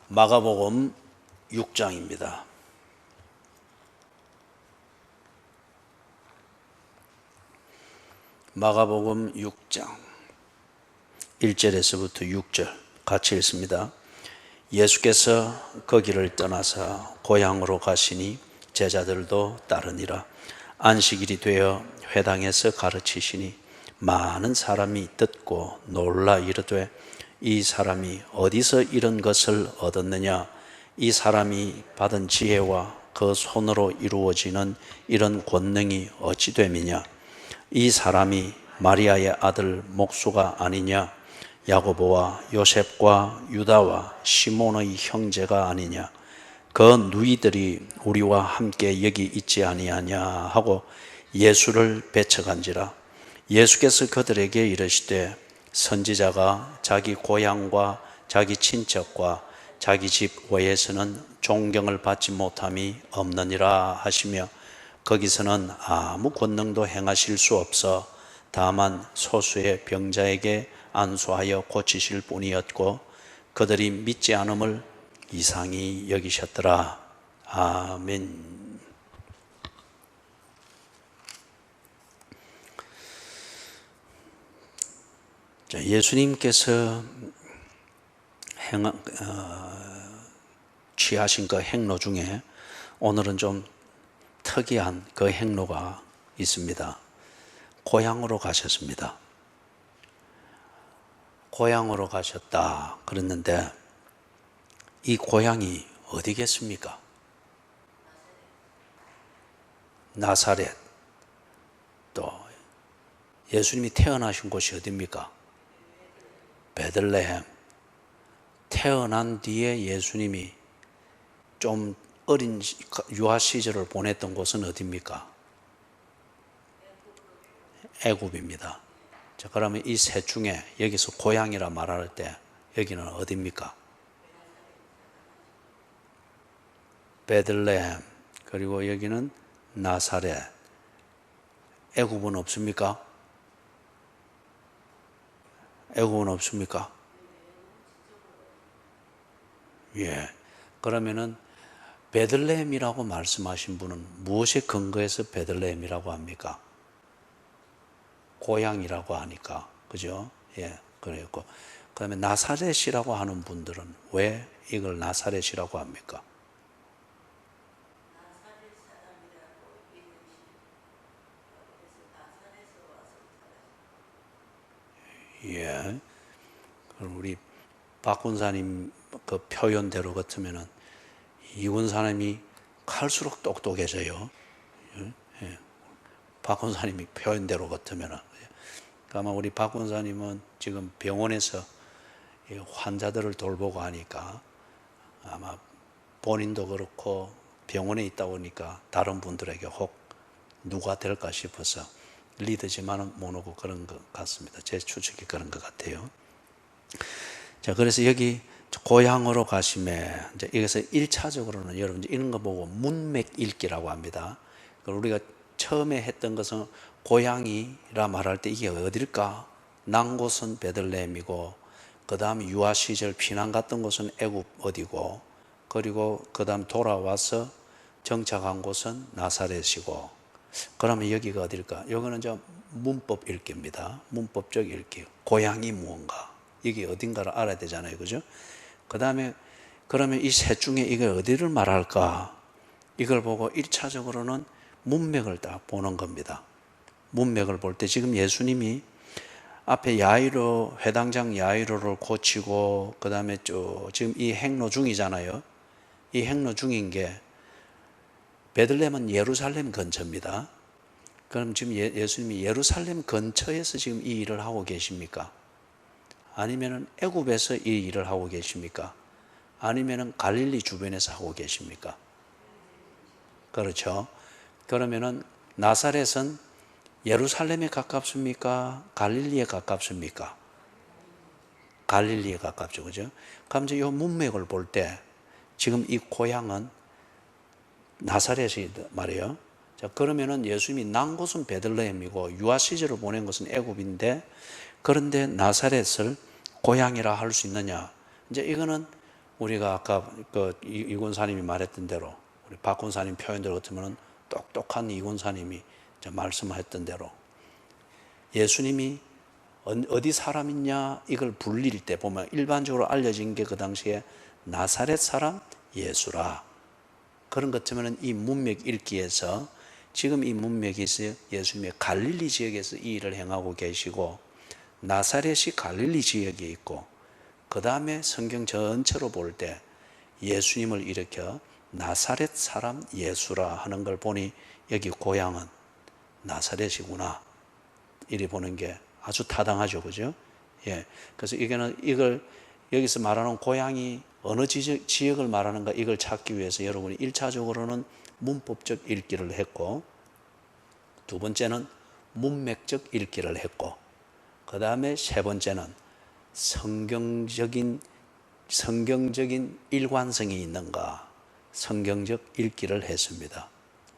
마가복음 6장입니다. 마가복음 6장 1절에서부터 6절 같이 읽습니다. 예수께서 거기를 떠나서 고향으로 가시니 제자들도 따르니라. 안식일이 되어 회당에서 가르치시니 많은 사람이 듣고 놀라 이르되 이 사람이 어디서 이런 것을 얻었느냐? 이 사람이 받은 지혜와 그 손으로 이루어지는 이런 권능이 어찌 됨이냐? 이 사람이 마리아의 아들 목수가 아니냐? 야고보와 요셉과 유다와 시몬의 형제가 아니냐? 그 누이들이 우리와 함께 여기 있지 아니하냐 하고 예수를 배척한지라. 예수께서 그들에게 이르시되 선지자가 자기 고향과 자기 친척과 자기 집 외에서는 존경을 받지 못함이 없느니라 하시며 거기서는 아무 권능도 행하실 수 없어 다만 소수의 병자에게 안수하여 고치실 뿐이었고 그들이 믿지 않음을 이상히 여기셨더라. 아멘. 예수님께서 취하신 그 행로 중에 오늘은 좀 특이한 그 행로가 있습니다. 고향으로 가셨습니다. 고향으로 가셨다 그랬는데 이 고향이 어디겠습니까? 나사렛. 또 예수님이 태어나신 곳이 어디입니까? 베들레헴. 태어난 뒤에 예수님이 좀 어린 유아 시절을 보냈던 곳은 어디입니까? 애굽입니다. 자, 그러면 이 셋 중에 여기서 고향이라 말할 때 여기는 어디입니까? 베들레헴. 그리고 여기는 나사렛. 애굽은 없습니까? 애굽은 없습니까? 예. 그러면은 베들레헴이라고 말씀하신 분은 무엇에 근거해서 베들레헴이라고 합니까? 고향이라고 하니까. 그죠? 예. 그랬고. 그다음에 나사렛이라고 하는 분들은 왜 이걸 나사렛이라고 합니까? 예. 그럼 우리 박 군사님 그 표현대로 같으면은 이 군사님이 갈수록 똑똑해져요. 예. 박 군사님이 표현대로 같으면은. 아마 우리 박 군사님은 지금 병원에서 환자들을 돌보고 하니까 아마 본인도 그렇고 병원에 있다 보니까 다른 분들에게 혹 누가 될까 싶어서 리더지만은 못 오고 그런 것 같습니다. 제 추측이 그런 것 같아요. 자, 그래서 여기 고향으로 가심에 이제 여기서 1차적으로는 여러분 이런 거 보고 문맥 읽기라고 합니다. 우리가 처음에 했던 것은 고향이라 말할 때 이게 어딜까? 난 곳은 베들레헴이고 그 다음 유아 시절 피난 갔던 곳은 애굽 어디고 그리고 그 다음 돌아와서 정착한 곳은 나사렛이고 그러면 여기가 어딜까? 여기는 저 문법 읽기입니다. 문법적 읽기. 고향이 무언가. 이게 어딘가를 알아야 되잖아요. 그죠? 그 다음에 그러면 이 셋 중에 이게 어디를 말할까? 이걸 보고 1차적으로는 문맥을 딱 보는 겁니다. 문맥을 볼 때 지금 예수님이 앞에 야이로, 회당장 야이로를 고치고 그 다음에 지금 이 행로 중이잖아요. 이 행로 중인 게 베들레헴은 예루살렘 근처입니다. 그럼 지금 예수님이 예루살렘 근처에서 지금 이 일을 하고 계십니까? 아니면은 애굽에서 이 일을 하고 계십니까? 아니면은 갈릴리 주변에서 하고 계십니까? 그렇죠. 그러면은 나사렛은 예루살렘에 가깝습니까? 갈릴리에 가깝습니까? 갈릴리에 가깝죠. 그죠? 그럼 이제 이 문맥을 볼 때 지금 이 고향은 나사렛이 말이에요. 자, 그러면은 예수님이 난 곳은 베들레헴이고 유아 시절을 보낸 것은 애굽인데 그런데 나사렛을 고향이라 할 수 있느냐? 이제 이거는 우리가 아까 이 권사님이 말했던 대로, 우리 박 권사님 표현대로 같으면 똑똑한 이 권사님이 말씀하셨던 대로 예수님이 어디 사람이냐 이걸 불릴 때 보면 일반적으로 알려진 게 그 당시에 나사렛 사람 예수라. 그런 것 같으면 이 문맥 읽기에서 지금 이 문맥이 있어요. 예수님의 갈릴리 지역에서 이 일을 행하고 계시고 나사렛이 갈릴리 지역에 있고 그 다음에 성경 전체로 볼 때 예수님을 일으켜 나사렛 사람 예수라 하는 걸 보니 여기 고향은 나사렛이구나 이리 보는 게 아주 타당하죠, 그죠? 예. 그래서 이걸 여기서 말하는 고향이 어느 지역을 말하는가 이걸 찾기 위해서 여러분이 1차적으로는 문법적 읽기를 했고, 두 번째는 문맥적 읽기를 했고, 그 다음에 세 번째는 성경적인 일관성이 있는가, 성경적 읽기를 했습니다.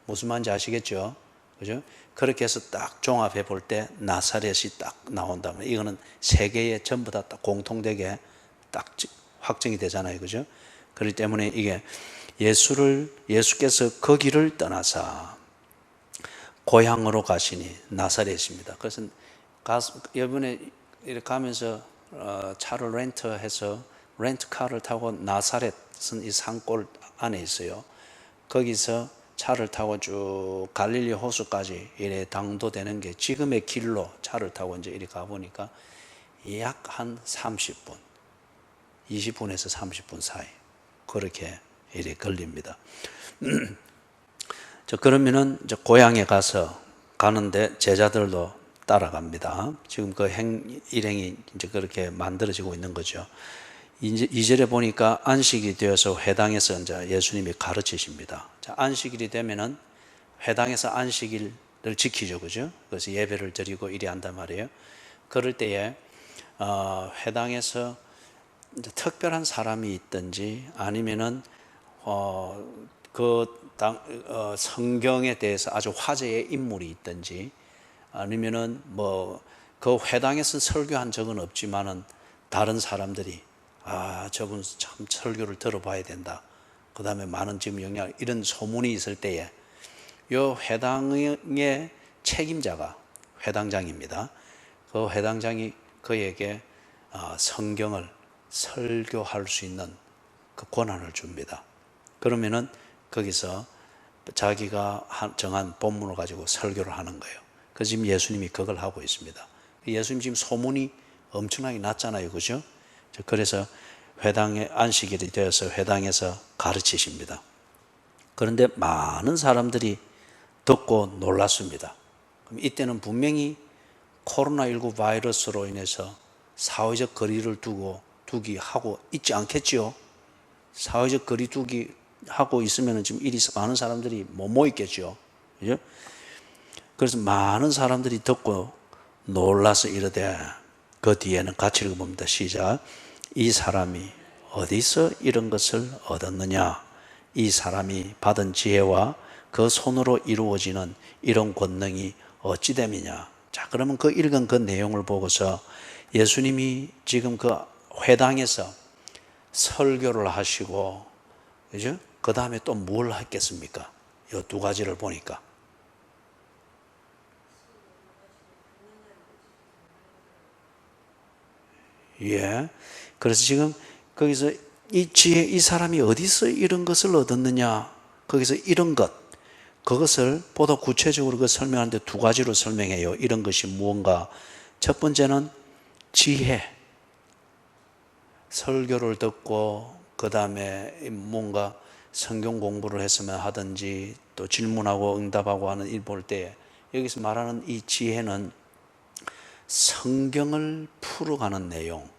무슨 말인지 아시겠죠? 그죠? 그렇게 해서 딱 종합해 볼 때 나사렛이 딱 나온다면 이거는 세계에 전부 다 딱 공통되게 딱 확정이 되잖아요. 그죠? 그렇기 때문에 이게 예수께서 거기를 떠나사 고향으로 가시니 나사렛입니다. 그래서 이번에 이렇게 가면서 차를 렌트해서 렌트카를 타고 나사렛은 이 산골 안에 있어요. 거기서 차를 타고 쭉 갈릴리 호수까지 이래 당도되는 게 지금의 길로 차를 타고 이제 이리 가보니까 약 한 30분, 20분에서 30분 사이 그렇게 이래 걸립니다. 그러면은 이제 고향에 가는데 제자들도 따라갑니다. 지금 그 일행이 이제 그렇게 만들어지고 있는 거죠. 이제 2절에 보니까 안식이 되어서 회당에서 이제 예수님이 가르치십니다. 자, 안식일이 되면은 회당에서 안식일을 지키죠, 그죠? 그래서 예배를 드리고 이리 한단 말이에요. 그럴 때에 회당에서 이제 특별한 사람이 있든지 아니면은 성경에 대해서 아주 화제의 인물이 있든지 아니면은 그 회당에서 설교한 적은 없지만은 다른 사람들이 저분 참 설교를 들어봐야 된다. 그 다음에 많은 지금 영향 이런 소문이 있을 때에 요 회당의 책임자가 회당장입니다. 그 회당장이 그에게 성경을 설교할 수 있는 그 권한을 줍니다. 그러면은 거기서 자기가 정한 본문을 가지고 설교를 하는 거예요. 그래서 지금 예수님이 그걸 하고 있습니다. 예수님 지금 소문이 엄청나게 났잖아요, 그죠? 그래서 회당에 안식일이 되어서 회당에서 가르치십니다. 그런데 많은 사람들이 듣고 놀랐습니다. 그럼 이때는 분명히 코로나19 바이러스로 인해서 사회적 거리를 두기 하고 있지 않겠지요? 사회적 거리 두기 하고 있으면 지금 이리 많은 사람들이 못 모이겠죠. 그죠? 그래서 많은 사람들이 듣고 놀라서 이르되 그 뒤에는 같이 읽어봅니다. 시작. 이 사람이 어디서 이런 것을 얻었느냐? 이 사람이 받은 지혜와 그 손으로 이루어지는 이런 권능이 어찌 됨이냐? 자, 그러면 그 읽은 그 내용을 보고서 예수님이 지금 그 회당에서 설교를 하시고, 그죠? 그 다음에 또 뭘 했겠습니까? 이 두 가지를 보니까. 예. 그래서 지금 거기서 이 사람이 어디서 이런 것을 얻었느냐? 거기서 이런 것, 그것을 보다 구체적으로 그 설명하는데 두 가지로 설명해요. 이런 것이 무언가. 첫 번째는 지혜. 설교를 듣고, 그 다음에 뭔가 성경 공부를 했으면 하든지, 또 질문하고 응답하고 하는 일 볼 때, 여기서 말하는 이 지혜는 성경을 풀어가는 내용,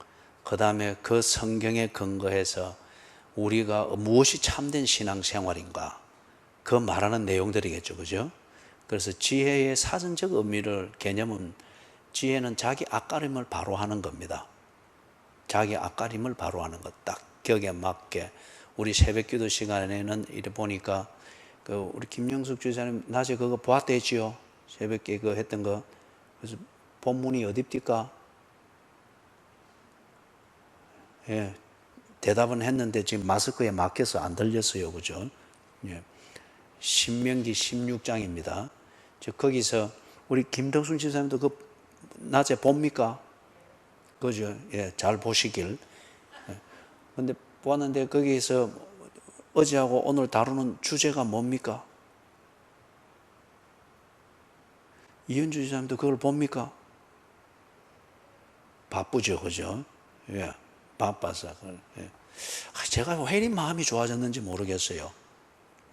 그 다음에 그 성경에 근거해서 우리가 무엇이 참된 신앙생활인가, 그 말하는 내용들이겠죠, 그죠? 그래서 지혜의 사전적 개념은 지혜는 자기 앞가림을 바로 하는 겁니다. 자기 앞가림을 바로 하는 것, 딱 격에 맞게. 우리 새벽기도 시간에는 이래 보니까 우리 김영숙 주사님 낮에 그거 보았대지요. 새벽기 그 했던 거. 그래서 본문이 어딥니까? 예, 대답은 했는데 지금 마스크에 막혀서 안 들렸어요. 그죠? 예. 신명기 16장입니다. 거기서 우리 김덕순 집사님도 그 낮에 봅니까? 그죠? 예, 잘 보시길. 근데 보았는데 거기에서 어제하고 오늘 다루는 주제가 뭡니까? 이현주 집사님도 그걸 봅니까? 바쁘죠, 그죠? 예, 바빠서. 예. 제가 왜 이리 마음이 좋아졌는지 모르겠어요.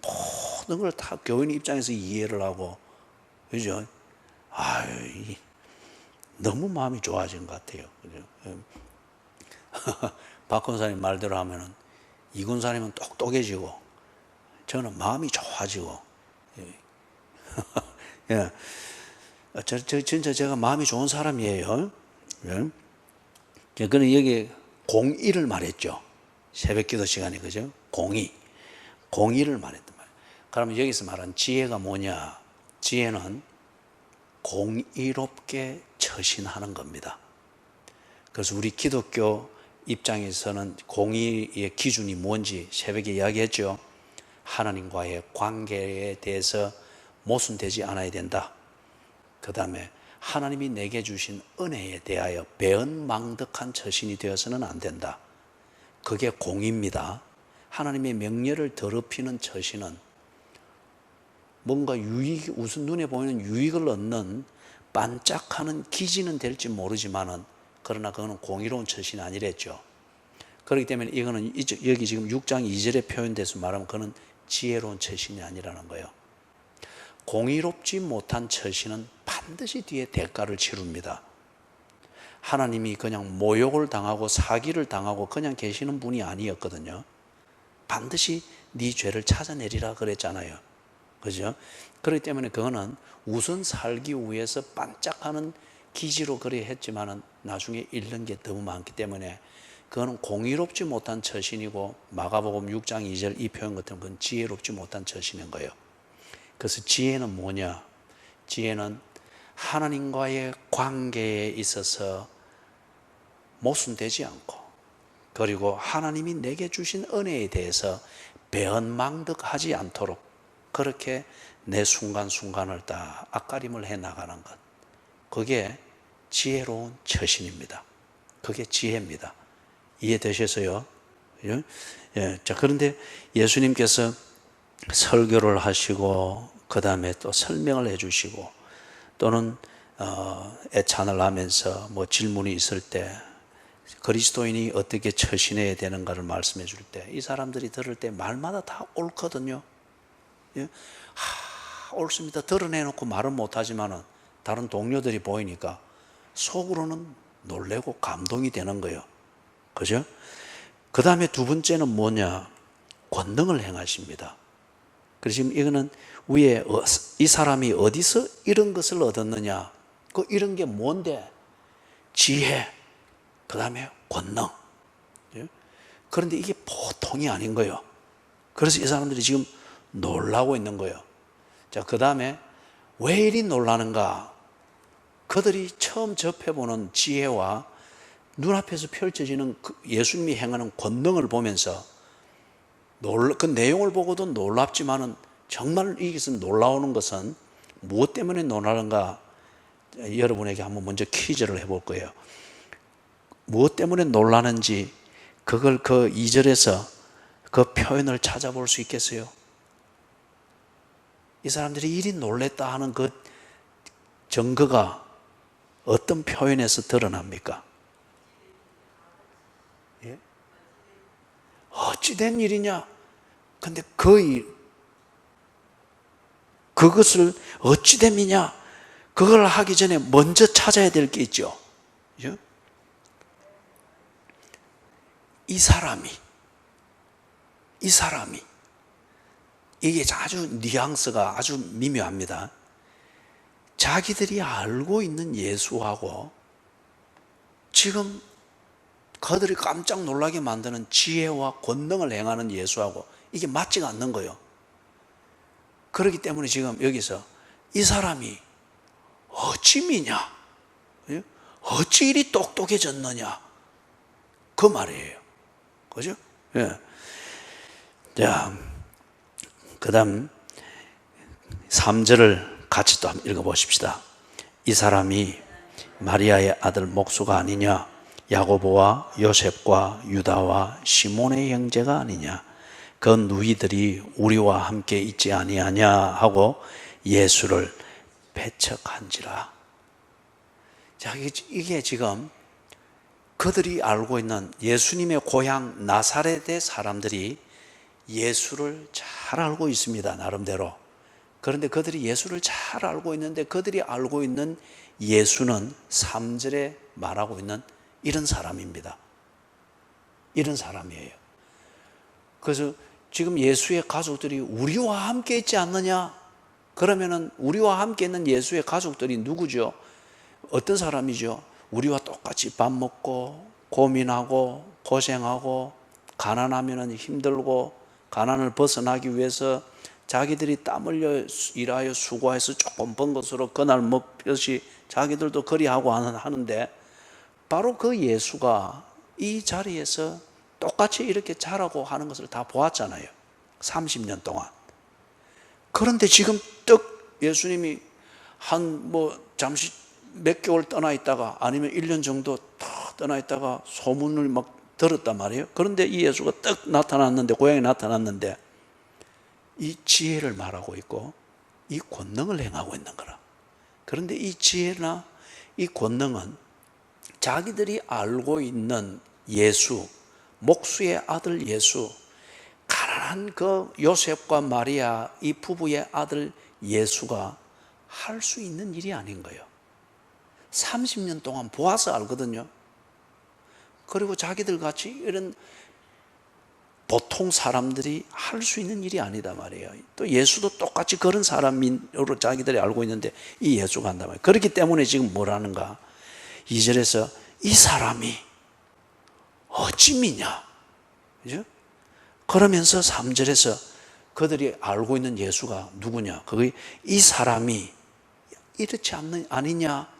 모든 걸 다 교인 입장에서 이해를 하고, 그죠? 아유, 너무 마음이 좋아진 것 같아요. 그죠? 박 권사님 말대로 하면은 이 권사님은 똑똑해지고 저는 마음이 좋아지고. 예. 진짜 제가 마음이 좋은 사람이에요. 예. 그는 여기 공의를 말했죠. 새벽 기도 시간에, 그죠? 공의를 말했단 말이에요. 그러면 여기서 말한 지혜가 뭐냐? 지혜는 공의롭게 처신하는 겁니다. 그래서 우리 기독교 입장에서는 공의의 기준이 뭔지 새벽에 이야기했죠. 하나님과의 관계에 대해서 모순되지 않아야 된다. 그 다음에 하나님이 내게 주신 은혜에 대하여 배은망덕한 처신이 되어서는 안 된다. 그게 공의입니다. 하나님의 명령을 더럽히는 처신은 뭔가 우선 눈에 보이는 유익을 얻는 반짝하는 기지는 될지 모르지만은, 그러나 그거는 공의로운 처신이 아니랬죠. 그렇기 때문에 이거는 여기 지금 6장 2절에 표현돼서 말하면 그는 지혜로운 처신이 아니라는 거예요. 공의롭지 못한 처신은 반드시 뒤에 대가를 치릅니다. 하나님이 그냥 모욕을 당하고 사기를 당하고 그냥 계시는 분이 아니었거든요. 반드시 네 죄를 찾아내리라 그랬잖아요. 그죠? 그렇기 때문에 그거는 우선 살기 위해서 반짝하는 기지로 그래 했지만은 나중에 잃는 게 너무 많기 때문에 그거는 공의롭지 못한 처신이고, 마가복음 6장 2절 이 표현 같은 건 지혜롭지 못한 처신인 거예요. 그래서 지혜는 뭐냐? 지혜는 하나님과의 관계에 있어서 모순되지 않고, 그리고 하나님이 내게 주신 은혜에 대해서 배은망덕하지 않도록 그렇게 내 순간순간을 다 앞가림을 해 나가는 것, 그게 지혜로운 처신입니다. 그게 지혜입니다. 이해되셔서요? 예? 예. 자, 그런데 예수님께서 설교를 하시고 그 다음에 또 설명을 해주시고 또는 애찬을 하면서 뭐 질문이 있을 때 그리스도인이 어떻게 처신해야 되는가를 말씀해 줄 때 이 사람들이 들을 때 말마다 다 옳거든요. 예? 옳습니다. 드러내놓고 말은 못하지만은 다른 동료들이 보이니까 속으로는 놀래고 감동이 되는 거예요. 그죠? 그 다음에 두 번째는 뭐냐? 권능을 행하십니다. 그래서 지금 이거는 위에 이 사람이 어디서 이런 것을 얻었느냐? 이런 게 뭔데? 지혜, 그 다음에 권능. 그런데 이게 보통이 아닌 거예요. 그래서 이 사람들이 지금 놀라고 있는 거예요. 자, 그 다음에 왜 이리 놀라는가? 그들이 처음 접해보는 지혜와 눈앞에서 펼쳐지는 예수님이 행하는 권능을 보면서 그 내용을 보고도 놀랍지만은 정말 이것은 놀라우는 것은 무엇 때문에 놀라는가? 여러분에게 한번 먼저 퀴즈를 해볼 거예요. 무엇 때문에 놀라는지 그걸 그 2절에서 그 표현을 찾아볼 수 있겠어요? 이 사람들이 이리 놀랬다 하는 그 증거가 어떤 표현에서 드러납니까? 예? 어찌된 일이냐? 근데 그것을 어찌됨이냐? 그걸 하기 전에 먼저 찾아야 될 게 있죠. 예? 이 사람이 이게 아주 뉘앙스가 아주 미묘합니다. 자기들이 알고 있는 예수하고 지금 그들이 깜짝 놀라게 만드는 지혜와 권능을 행하는 예수하고 이게 맞지가 않는 거예요. 그렇기 때문에 지금 여기서 이 사람이 어찌 미냐? 어찌 이리 똑똑해졌느냐? 그 말이에요. 그죠? 예. 자, 그 다음 3절을 같이 또 한번 읽어보십시다. 이 사람이 마리아의 아들 목수가 아니냐? 야고보와 요셉과 유다와 시몬의 형제가 아니냐? 그 누이들이 우리와 함께 있지 아니하냐 하고 예수를 배척한지라. 자, 이게 지금 그들이 알고 있는 예수님의 고향 나사렛의 사람들이 예수를 잘 알고 있습니다, 나름대로. 그런데 그들이 예수를 잘 알고 있는데 그들이 알고 있는 예수는 3절에 말하고 있는 이런 사람입니다. 이런 사람이에요. 그래서 지금 예수의 가족들이 우리와 함께 있지 않느냐? 그러면은 우리와 함께 있는 예수의 가족들이 누구죠? 어떤 사람이죠? 우리와 똑같이 밥 먹고 고민하고 고생하고 가난하면은 힘들고 가난을 벗어나기 위해서 자기들이 땀 흘려 일하여 수고해서 조금 번 것으로 그날 먹듯이 자기들도 그리하고 하는데 바로 그 예수가 이 자리에서 똑같이 이렇게 자라고 하는 것을 다 보았잖아요. 30년 동안. 그런데 지금 떡 예수님이 잠시 몇 개월 떠나 있다가 아니면 1년 정도 탁 떠나 있다가 소문을 막 들었단 말이에요. 그런데 이 예수가 떡 나타났는데, 고향에 나타났는데 이 지혜를 말하고 있고 이 권능을 행하고 있는 거라. 그런데 이 지혜나 이 권능은 자기들이 알고 있는 예수, 목수의 아들 예수, 가난한 그 요셉과 마리아 이 부부의 아들 예수가 할 수 있는 일이 아닌 거예요. 30년 동안 보아서 알거든요. 그리고 자기들 같이 이런 보통 사람들이 할 수 있는 일이 아니다 말이에요. 또 예수도 똑같이 그런 사람으로 자기들이 알고 있는데 이 예수가 한단 말이에요. 그렇기 때문에 지금 뭐라는가? 2절에서 이 사람이 어찌 미냐? 그죠? 그러면서 3절에서 그들이 알고 있는 예수가 누구냐? 그게 이 사람이 이렇지 아니냐?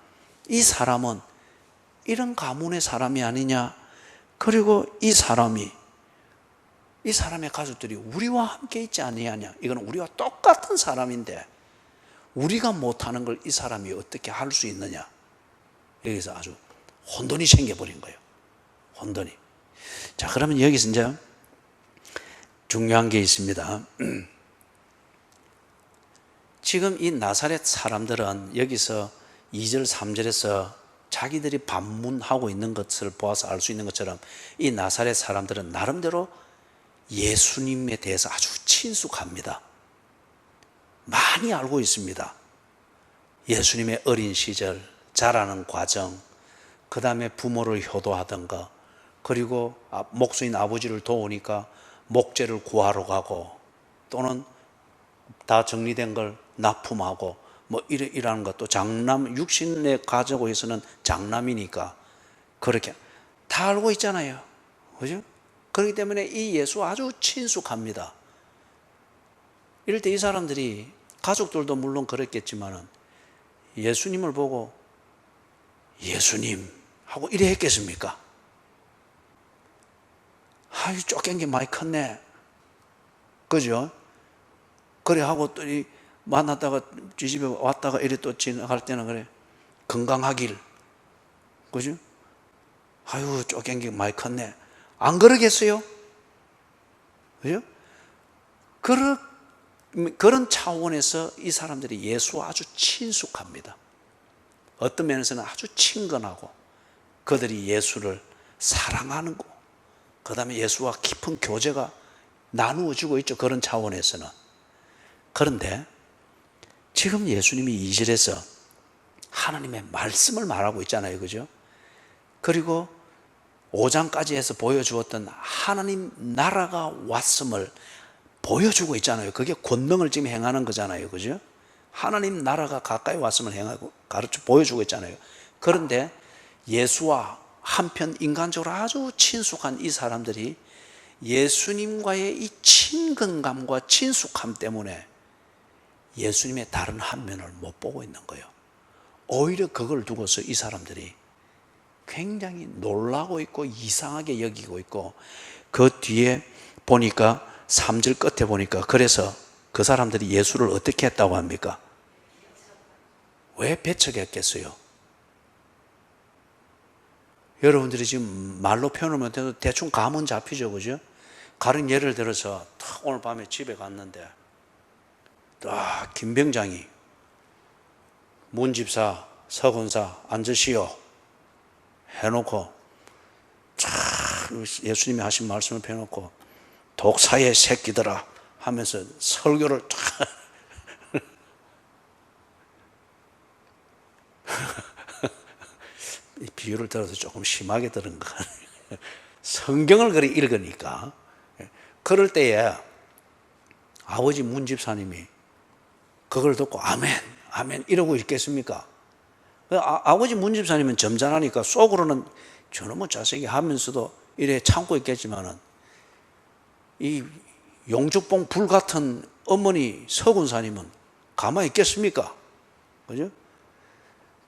이 사람은 이런 가문의 사람이 아니냐? 그리고 이 사람의 가족들이 우리와 함께 있지 아니하냐? 이건 우리와 똑같은 사람인데 우리가 못하는 걸 이 사람이 어떻게 할 수 있느냐? 여기서 아주 혼돈이 생겨버린 거예요. 혼돈이. 자, 그러면 여기서 이제 중요한 게 있습니다. 지금 이 나사렛 사람들은 여기서 2절, 3절에서 자기들이 반문하고 있는 것을 보아서 알 수 있는 것처럼 이 나사렛 사람들은 나름대로 예수님에 대해서 아주 친숙합니다. 많이 알고 있습니다. 예수님의 어린 시절, 자라는 과정, 그 다음에 부모를 효도하던 거, 그리고 목수인 아버지를 도우니까 목재를 구하러 가고 또는 다 정리된 걸 납품하고 뭐 이러는 것도 장남, 육신에 가지고 있어서는 장남이니까 그렇게 다 알고 있잖아요. 그죠? 그렇기 때문에 이 예수 아주 친숙합니다. 이럴 때 이 사람들이 가족들도 물론 그랬겠지만은 예수님을 보고 예수님 하고 이래 했겠습니까? 아유, 쫓긴 게 많이 컸네. 그죠? 그래 하고 또 만났다가 집에 왔다가 이래 또 지나갈 때는 그래 건강하길. 그죠? 아유, 쫓긴 게 많이 컸네. 안 그러겠어요? 그죠? 그런 차원에서 이 사람들이 예수와 아주 친숙합니다. 어떤 면에서는 아주 친근하고 그들이 예수를 사랑하는 거, 그 다음에 예수와 깊은 교제가 나누어지고 있죠. 그런 차원에서는. 그런데 지금 예수님이 2절에서 하나님의 말씀을 말하고 있잖아요. 그죠? 그리고 5장까지 해서 보여주었던 하나님 나라가 왔음을 보여주고 있잖아요. 그게 권능을 지금 행하는 거잖아요. 그죠? 하나님 나라가 가까이 왔음을 행하고 가르쳐 보여주고 있잖아요. 그런데 예수와 한편 인간적으로 아주 친숙한 이 사람들이 예수님과의 이 친근감과 친숙함 때문에 예수님의 다른 한 면을 못 보고 있는 거예요. 오히려 그걸 두고서 이 사람들이 굉장히 놀라고 있고 이상하게 여기고 있고 그 뒤에 보니까 3절 끝에 보니까 그래서 그 사람들이 예수를 어떻게 했다고 합니까? 왜 배척했겠어요? 여러분들이 지금 말로 표현을 못해도 대충 감은 잡히죠, 그죠? 가령 예를 들어서 오늘 밤에 집에 갔는데 김병장이 문집사, 서군사 앉으시오 해놓고 예수님이 하신 말씀을 펴놓고 독사의 새끼들아 하면서 설교를 이 비유를 들어서 조금 심하게 들은 거 같아요. 성경을 그리 읽으니까 그럴 때에 아버지 문집사님이 그걸 듣고 아멘 아멘 이러고 있겠습니까? 아버지 문집사님은 점잖으니까 속으로는 저놈의 자식이 하면서도 이래 참고 있겠지만은 이 용죽봉 불 같은 어머니 서군사님은 가만히 있겠습니까? 그죠?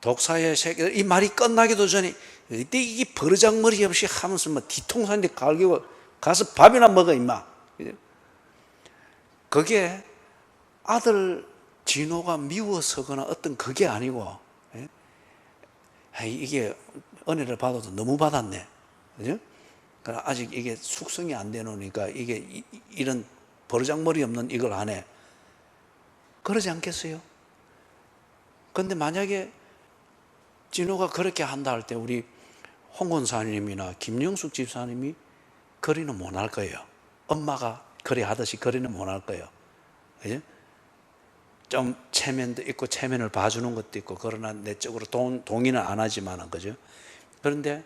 독사의 새끼들 이 말이 끝나기도 전에 이때 이 버르장머리 없이 하면서 뭐 뒤통수한테 갈기고 가서 밥이나 먹어 임마. 그게 아들 진호가 미워서거나 어떤 그게 아니고 이게 은혜를 받아도 너무 받았네. 그죠? 아직 이게 숙성이 안 되노니까 이게 이런 버르장머리 없는 이걸 안 해. 그러지 않겠어요? 근데 만약에 진호가 그렇게 한다 할 때 우리 홍 권사님이나 김영숙 집사님이 그리는 못 할 거예요. 엄마가 그리 하듯이 그리는 못 할 거예요. 그죠? 좀 체면도 있고 체면을 봐주는 것도 있고 그러나 내적으로 동의는 안 하지만은 그죠? 그런데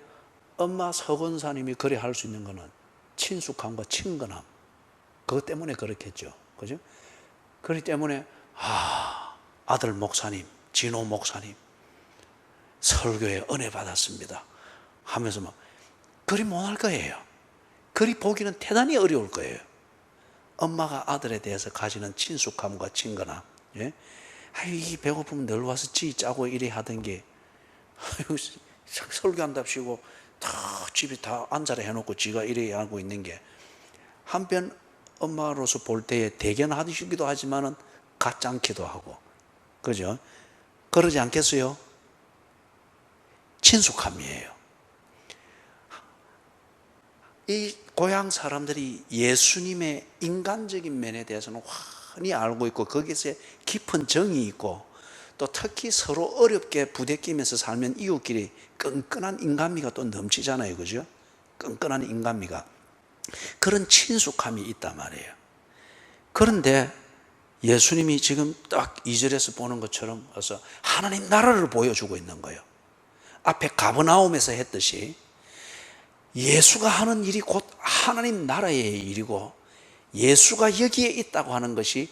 엄마 서건사님이 그리 할 수 있는 거는 친숙함과 친근함 그것 때문에 그렇겠죠. 그죠? 그렇기 때문에 아들 목사님 진호 목사님 설교에 은혜 받았습니다 하면서 막 그리 못 할 거예요. 그리 보기는 대단히 어려울 거예요. 엄마가 아들에 대해서 가지는 친숙함과 친근함. 예? 이 배고프면 늘 와서 지 짜고 이래 하던 게 설교한답시고 다 집에 다 앉아라 해놓고 지가 이래 하고 있는 게 한편 엄마로서 볼 때에 대견하시기도 하지만은 같지 않기도 하고 그죠? 그러지 않겠어요? 친숙함이에요. 이 고향 사람들이 예수님의 인간적인 면에 대해서는 환히 알고 있고 거기서 깊은 정이 있고 또 특히 서로 어렵게 부대끼면서 살면 이웃끼리 끈끈한 인간미가 또 넘치잖아요. 그죠? 끈끈한 인간미가 그런 친숙함이 있단 말이에요. 그런데 예수님이 지금 딱 2절에서 보는 것처럼 와서 하나님 나라를 보여주고 있는 거예요. 앞에 가버나움에서 했듯이 예수가 하는 일이 곧 하나님 나라의 일이고 예수가 여기에 있다고 하는 것이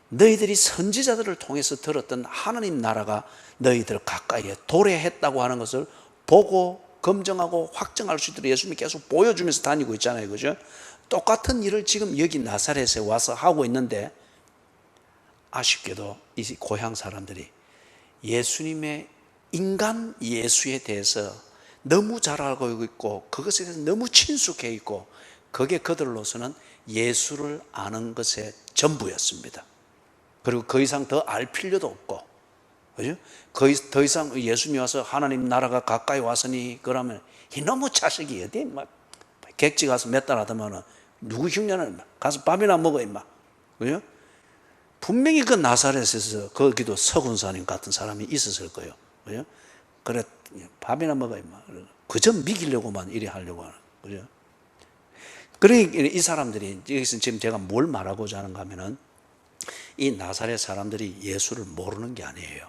너희들이 선지자들을 통해서 들었던 하나님 나라가 너희들 가까이에 도래했다고 하는 것을 보고 검증하고 확정할 수 있도록 예수님이 계속 보여주면서 다니고 있잖아요. 그죠? 똑같은 일을 지금 여기 나사렛에 와서 하고 있는데 아쉽게도 이 고향 사람들이 예수님의 인간 예수에 대해서 너무 잘 알고 있고 그것에 대해서 너무 친숙해 있고 그게 그들로서는 예수를 아는 것의 전부였습니다. 그리고 그 이상 더 알 필요도 없고 그죠? 더 이상 예수님이 와서 하나님 나라가 가까이 왔으니 그러면 이놈의 자식이 어디 막 객지 가서 몇 달 하더만은 누구 흉내는 가서 밥이나 먹어 임마. 그죠? 분명히 그 나사렛에서 거기도 서군사님 같은 사람이 있었을 거예요. 그죠? 그래 밥이나 먹어 임마. 그저 미기려고만 이래 하려고 하는 거죠. 그러니까 이 사람들이 여기서 지금 제가 뭘 말하고자 하는가 하면은 이 나사렛 사람들이 예수를 모르는 게 아니에요.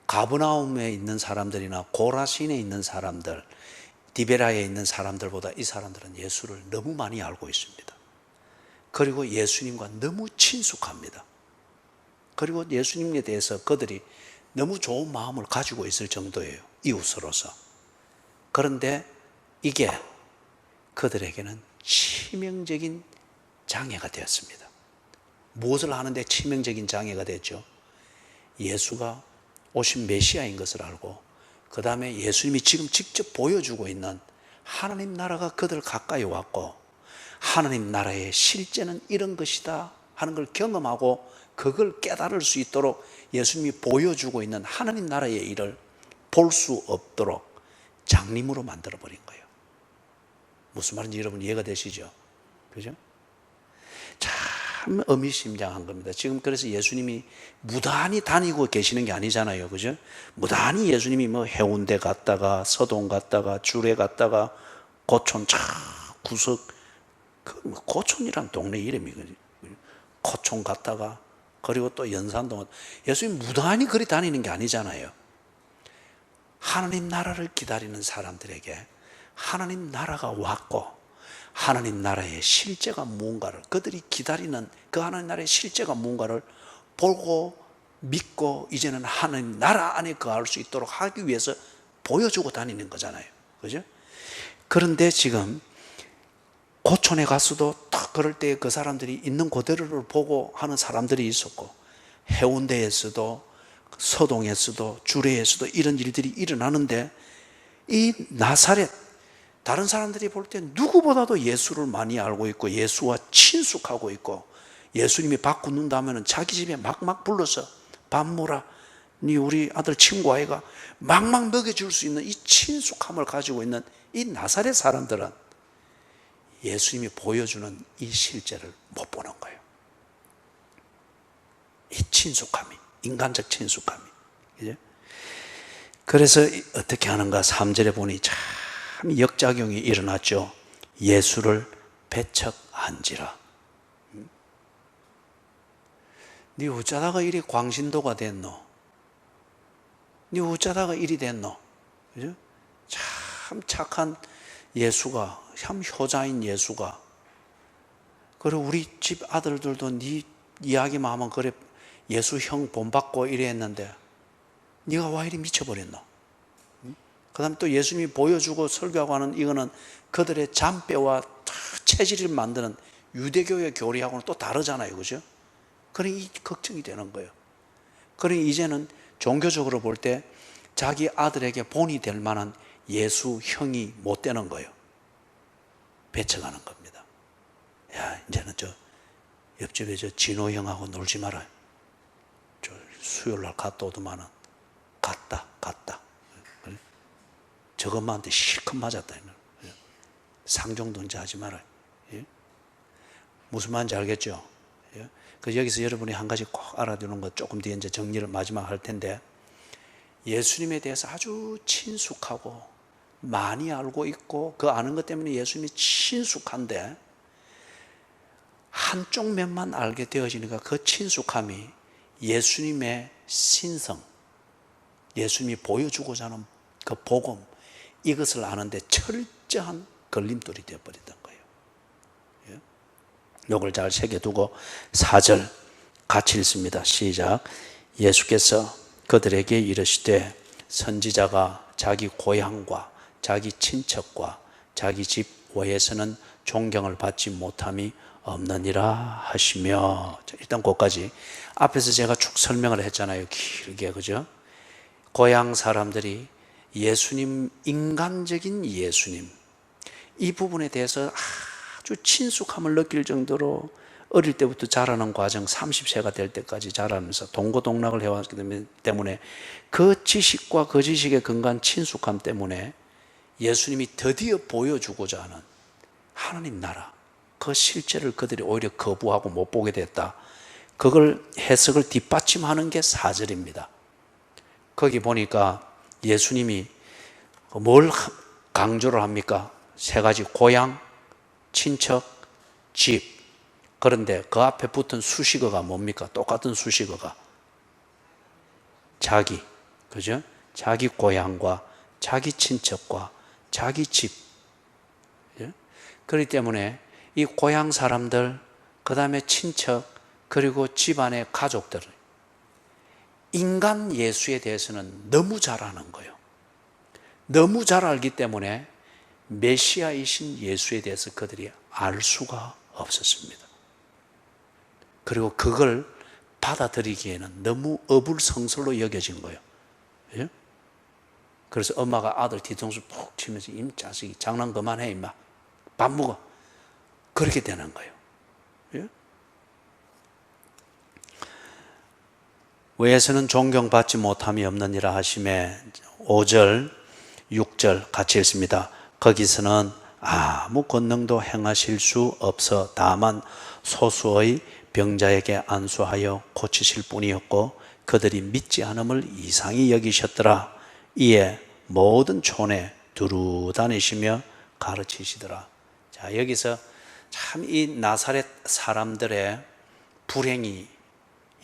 가브나움에 있는 사람들이나 고라신에 있는 사람들, 디베라에 있는 사람들보다 이 사람들은 예수를 너무 많이 알고 있습니다. 그리고 예수님과 너무 친숙합니다. 그리고 예수님에 대해서 그들이 너무 좋은 마음을 가지고 있을 정도예요. 이웃으로서. 그런데 이게 그들에게는 치명적인 장애가 되었습니다. 무엇을 하는데 치명적인 장애가 됐죠? 예수가 오신 메시아인 것을 알고 그 다음에 예수님이 지금 직접 보여주고 있는 하나님 나라가 그들 가까이 왔고 하나님 나라의 실제는 이런 것이다 하는 걸 경험하고 그걸 깨달을 수 있도록 예수님이 보여주고 있는 하나님 나라의 일을 볼 수 없도록 장님으로 만들어버린 거예요. 무슨 말인지 여러분 이해가 되시죠? 그죠? 참 의미심장한 겁니다. 지금 그래서 예수님이 무단히 다니고 계시는 게 아니잖아요. 그죠? 무단히 예수님이 뭐 해운대 갔다가 서동 갔다가 주례 갔다가 고촌 구석 고촌이란 동네 이름이 고촌 갔다가 그리고 또 연산동 예수님 무단히 그리 다니는 게 아니잖아요. 하나님 나라를 기다리는 사람들에게 하나님 나라가 왔고 하나님 나라의 실제가 무언가를 그들이 기다리는 그 하나님 나라의 실제가 무언가를 보고 믿고 이제는 하나님 나라 안에 거할 수 있도록 하기 위해서 보여주고 다니는 거잖아요. 그죠? 그런데 지금 고촌에 가서도 딱 그럴 때 그 사람들이 있는 그대로를 보고 하는 사람들이 있었고 해운대에서도 서동에서도 주례에서도 이런 일들이 일어나는데 이 나사렛 다른 사람들이 볼 때 누구보다도 예수를 많이 알고 있고 예수와 친숙하고 있고 예수님이 밥 굽는다 하면 자기 집에 막막 불러서 밥 먹으라 니 우리 아들 친구 아이가 막막 먹여줄 수 있는 이 친숙함을 가지고 있는 이 나사렛 사람들은 예수님이 보여주는 이 실제를 못 보는 거예요. 이 친숙함이 인간적 친숙함이. 그죠? 그래서 어떻게 하는가 3절에 보니 참 역작용이 일어났죠. 예수를 배척한지라. 니 어쩌다가 이리 광신도가 됐노? 니 어쩌다가 이리 됐노? 그죠? 참 착한 예수가 참 효자인 예수가 그리고 우리 집 아들들도 네 이야기만 하면 그래 예수 형 본받고 이래 했는데 네가 와 이리 미쳐버렸노? 그 다음에 또 예수님이 보여주고 설교하고 하는 이거는 그들의 잔뼈와 체질을 만드는 유대교의 교리하고는 또 다르잖아요. 그죠? 그러니 이 걱정이 되는 거예요. 그러니 이제는 종교적으로 볼 때 자기 아들에게 본이 될 만한 예수 형이 못 되는 거예요. 배척하는 겁니다. 야, 이제는 저 옆집에 저 진호 형하고 놀지 마라. 저 수요일날 갔다 오더만은 갔다. 저것만한테 실컷 맞았다. 상종도 이제 하지 마라. 무슨 말인지 알겠죠? 그래서 여기서 여러분이 한 가지 꼭 알아두는 것 조금 뒤에 이제 정리를 마지막 할 텐데 예수님에 대해서 아주 친숙하고 많이 알고 있고 그 아는 것 때문에 예수님이 친숙한데 한쪽 면만 알게 되어지니까 그 친숙함이 예수님의 신성, 예수님이 보여주고자 하는 그 복음 이것을 아는데 철저한 걸림돌이 되어버렸던 거예요. 이걸 잘 새겨두고 4절 같이 읽습니다. 시작. 예수께서 그들에게 이르시되 선지자가 자기 고향과 자기 친척과 자기 집 외에서는 존경을 받지 못함이 없느니라 하시며 일단 거기까지 앞에서 제가 쭉 설명을 했잖아요. 길게 그죠? 고향 사람들이 예수님 인간적인 예수님 이 부분에 대해서 아주 친숙함을 느낄 정도로 어릴 때부터 자라는 과정 30세가 될 때까지 자라면서 동고동락을 해왔기 때문에 그 지식과 그 지식에 근거한 친숙함 때문에 예수님이 드디어 보여주고자 하는 하나님 나라 그 실제를 그들이 오히려 거부하고 못 보게 됐다. 그걸 해석을 뒷받침하는 게 4절입니다. 거기 보니까 예수님이 뭘 강조를 합니까? 3가지 고향, 친척, 집. 그런데 그 앞에 붙은 수식어가 뭡니까? 똑같은 수식어가 자기, 그죠? 자기 고향과 자기 친척과 자기 집. 그렇기 때문에 이 고향 사람들, 그 다음에 친척, 그리고 집안의 가족들 인간 예수에 대해서는 너무 잘 아는 거예요. 너무 잘 알기 때문에 메시아이신 예수에 대해서 그들이 알 수가 없었습니다. 그리고 그걸 받아들이기에는 너무 어불성설로 여겨진 거예요. 예? 그래서 엄마가 아들 뒤통수 푹 치면서 이 자식이 장난 그만해 임마. 밥 먹어. 그렇게 되는 거예요. 예? 외에서는 존경받지 못함이 없느니라 하심에 5절, 6절 같이 읽습니다. 거기서는 아무 권능도 행하실 수 없어 다만 소수의 병자에게 안수하여 고치실 뿐이었고 그들이 믿지 않음을 이상히 여기셨더라. 이에 모든 촌에 두루 다니시며 가르치시더라. 자, 여기서 참 이 나사렛 사람들의 불행이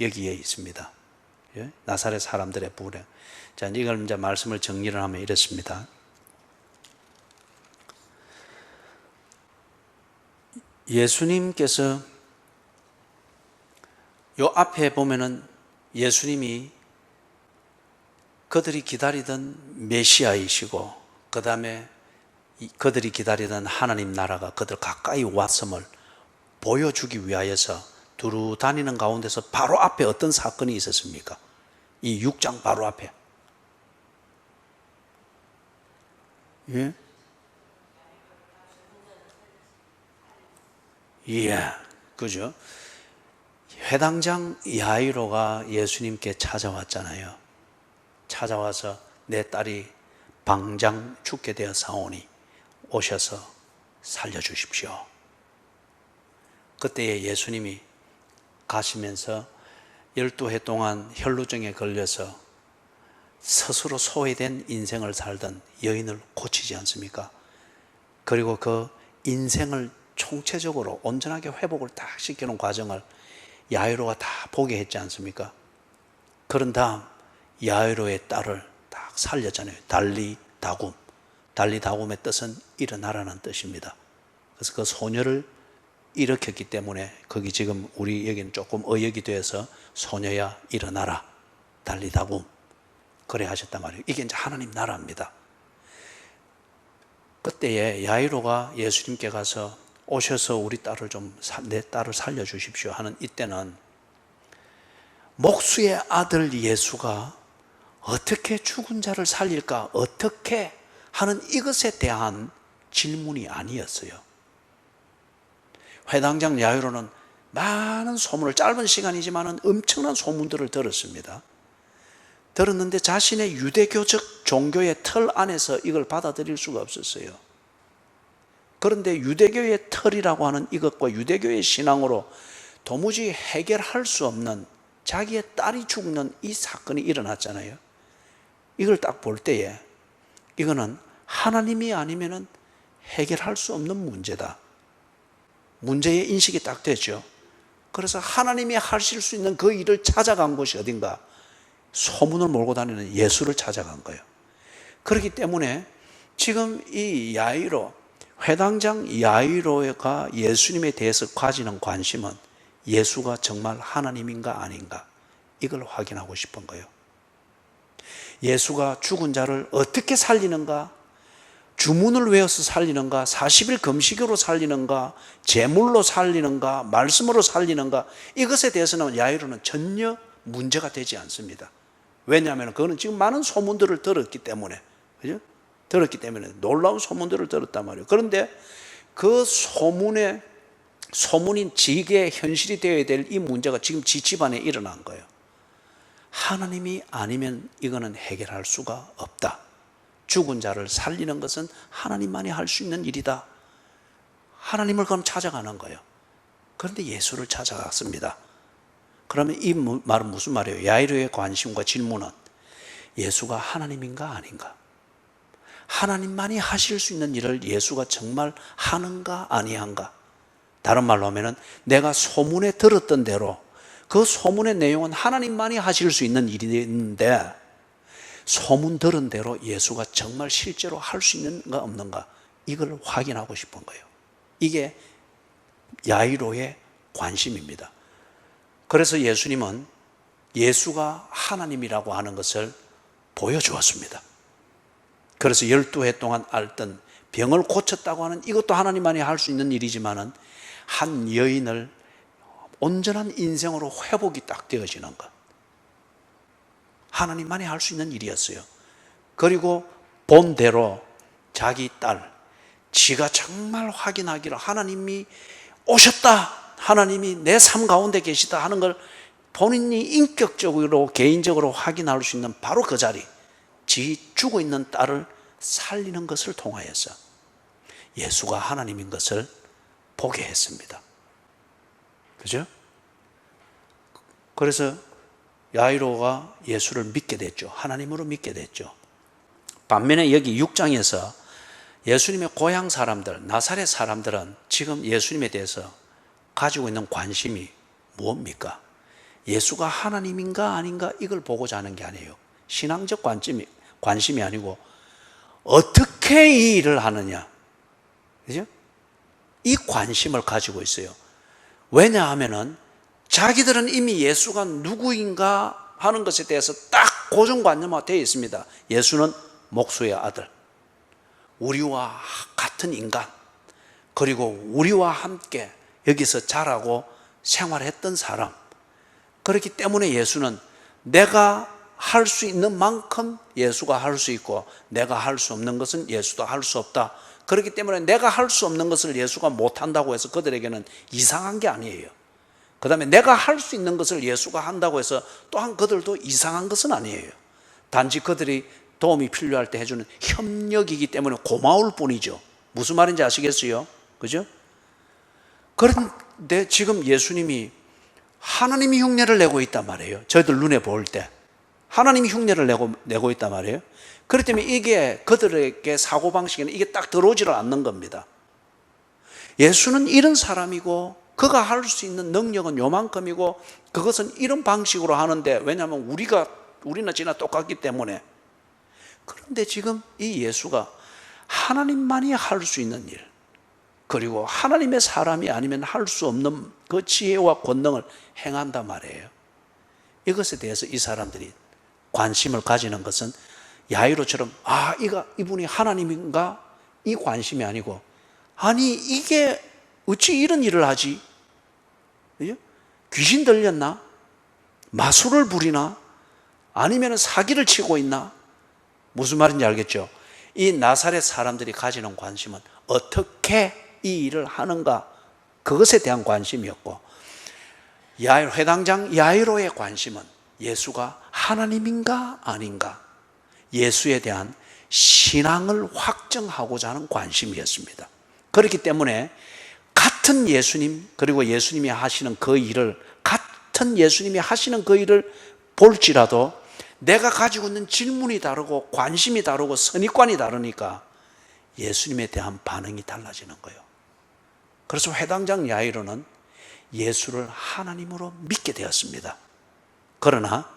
여기에 있습니다. 예? 나사렛 사람들의 불행. 자, 이걸 이제 말씀을 정리를 하면 이렇습니다. 예수님께서 요 앞에 보면은 예수님이 그들이 기다리던 메시아이시고 그 다음에 그들이 기다리던 하나님 나라가 그들 가까이 왔음을 보여주기 위하여서 두루 다니는 가운데서 바로 앞에 어떤 사건이 있었습니까? 이 6장 바로 앞에. 예? 예, 그죠? 회당장 야이로가 예수님께 찾아왔잖아요. 찾아와서 내 딸이 방장 죽게 되어 사오니 오셔서 살려주십시오. 그때에 예수님이 가시면서 12해 동안 혈루증에 걸려서 스스로 소외된 인생을 살던 여인을 고치지 않습니까? 그리고 그 인생을 총체적으로 온전하게 회복을 딱 시키는 과정을 야이로가 다 보게 했지 않습니까? 그런 다음 야이로의 딸을 딱 살렸잖아요. 달리다굼. 달리다굼의 뜻은 일어나라는 뜻입니다. 그래서 그 소녀를 일으켰기 때문에 거기 지금 우리 여기는 조금 어역이 되어서 소녀야 일어나라. 달리다굼. 그래 하셨단 말이에요. 이게 이제 하나님 나라입니다. 그때에 야이로가 예수님께 가서 오셔서 우리 딸을 내 딸을 살려주십시오 하는 이때는 목수의 아들 예수가 어떻게 죽은 자를 살릴까? 어떻게 하는 이것에 대한 질문이 아니었어요. 회당장 야이로는 많은 소문을, 짧은 시간이지만 엄청난 소문들을 들었습니다. 들었는데 자신의 유대교적 종교의 틀 안에서 이걸 받아들일 수가 없었어요. 그런데 유대교의 틀이라고 하는 이것과 유대교의 신앙으로 도무지 해결할 수 없는 자기의 딸이 죽는 이 사건이 일어났잖아요. 이걸 딱 볼 때에 이거는 하나님이 아니면은 해결할 수 없는 문제다. 문제의 인식이 딱 됐죠. 그래서 하나님이 하실 수 있는 그 일을 찾아간 곳이 어딘가? 소문을 몰고 다니는 예수를 찾아간 거예요. 그렇기 때문에 지금 이 야이로, 회당장 야이로가 예수님에 대해서 가지는 관심은 예수가 정말 하나님인가 아닌가, 이걸 확인하고 싶은 거예요. 예수가 죽은 자를 어떻게 살리는가, 주문을 외워서 살리는가, 40일 금식으로 살리는가, 제물로 살리는가, 말씀으로 살리는가, 이것에 대해서는 야이로는 전혀 문제가 되지 않습니다. 왜냐하면 그거는 지금 많은 소문들을 들었기 때문에, 그죠? 들었기 때문에 놀라운 소문들을 들었단 말이에요. 그런데 그 소문이 지게 현실이 되어야 될 이 문제가 지금 지 집안에 일어난 거예요. 하나님이 아니면 이거는 해결할 수가 없다. 죽은 자를 살리는 것은 하나님만이 할 수 있는 일이다. 하나님을 그럼 찾아가는 거예요. 그런데 예수를 찾아갔습니다. 그러면 이 말은 무슨 말이에요? 야이로의 관심과 질문은 예수가 하나님인가 아닌가? 하나님만이 하실 수 있는 일을 예수가 정말 하는가 아니한가? 다른 말로 하면 내가 소문에 들었던 대로 그 소문의 내용은 하나님만이 하실 수 있는 일인데 소문 들은 대로 예수가 정말 실제로 할 수 있는가 없는가, 이걸 확인하고 싶은 거예요. 이게 야이로의 관심입니다. 그래서 예수님은 예수가 하나님이라고 하는 것을 보여주었습니다. 그래서 12해 동안 앓던 병을 고쳤다고 하는 이것도 하나님만이 할 수 있는 일이지만은 한 여인을 온전한 인생으로 회복이 딱 되어지는 것, 하나님만이 할 수 있는 일이었어요. 그리고 본대로 자기 딸, 지가 정말 확인하기를 하나님이 오셨다, 하나님이 내 삶 가운데 계시다 하는 걸 본인이 인격적으로 개인적으로 확인할 수 있는 바로 그 자리, 지 죽어 있는 딸을 살리는 것을 통하여서 예수가 하나님인 것을 보게 했습니다. 그죠? 그래서 야이로가 예수를 믿게 됐죠. 하나님으로 믿게 됐죠. 반면에 여기 6장에서 예수님의 고향 사람들, 나사렛 사람들은 지금 예수님에 대해서 가지고 있는 관심이 무엇입니까? 예수가 하나님인가 아닌가 이걸 보고자 하는 게 아니에요. 신앙적 관심이 아니고 어떻게 이 일을 하느냐, 그죠? 이 관심을 가지고 있어요. 왜냐하면은 자기들은 이미 예수가 누구인가 하는 것에 대해서 딱 고정관념화 되어 있습니다. 예수는 목수의 아들, 우리와 같은 인간, 그리고 우리와 함께 여기서 자라고 생활했던 사람. 그렇기 때문에 예수는 내가 할 수 있는 만큼 예수가 할 수 있고, 내가 할 수 없는 것은 예수도 할 수 없다. 그렇기 때문에 내가 할 수 없는 것을 예수가 못한다고 해서 그들에게는 이상한 게 아니에요. 그 다음에 내가 할 수 있는 것을 예수가 한다고 해서 또한 그들도 이상한 것은 아니에요. 단지 그들이 도움이 필요할 때 해주는 협력이기 때문에 고마울 뿐이죠. 무슨 말인지 아시겠어요? 그죠? 그런데 지금 예수님이 하나님이 흉내를 내고 있단 말이에요. 저희들 눈에 볼 때 하나님이 흉내를 내고 있단 말이에요. 그렇기 때문에 이게 그들에게 사고방식에는 이게 딱 들어오지를 않는 겁니다. 예수는 이런 사람이고 그가 할 수 있는 능력은 요만큼이고 그것은 이런 방식으로 하는데, 왜냐하면 우리나 지나 똑같기 때문에. 그런데 지금 이 예수가 하나님만이 할 수 있는 일, 그리고 하나님의 사람이 아니면 할 수 없는 그 지혜와 권능을 행한단 말이에요. 이것에 대해서 이 사람들이 관심을 가지는 것은 야이로처럼 이분이 하나님인가? 이 관심이 아니고, 아니 이게 어찌 이런 일을 하지? 귀신 들렸나? 마술을 부리나? 아니면 사기를 치고 있나? 무슨 말인지 알겠죠? 이 나사렛 사람들이 가지는 관심은 어떻게 이 일을 하는가, 그것에 대한 관심이었고, 회당장 야이로의 관심은 예수가 하나님인가 아닌가, 예수에 대한 신앙을 확정하고자 하는 관심이었습니다. 그렇기 때문에 같은 예수님, 그리고 예수님이 하시는 그 일을, 같은 예수님이 하시는 그 일을 볼지라도 내가 가지고 있는 질문이 다르고 관심이 다르고 선입관이 다르니까 예수님에 대한 반응이 달라지는 거예요. 그래서 회당장 야이로는 예수를 하나님으로 믿게 되었습니다. 그러나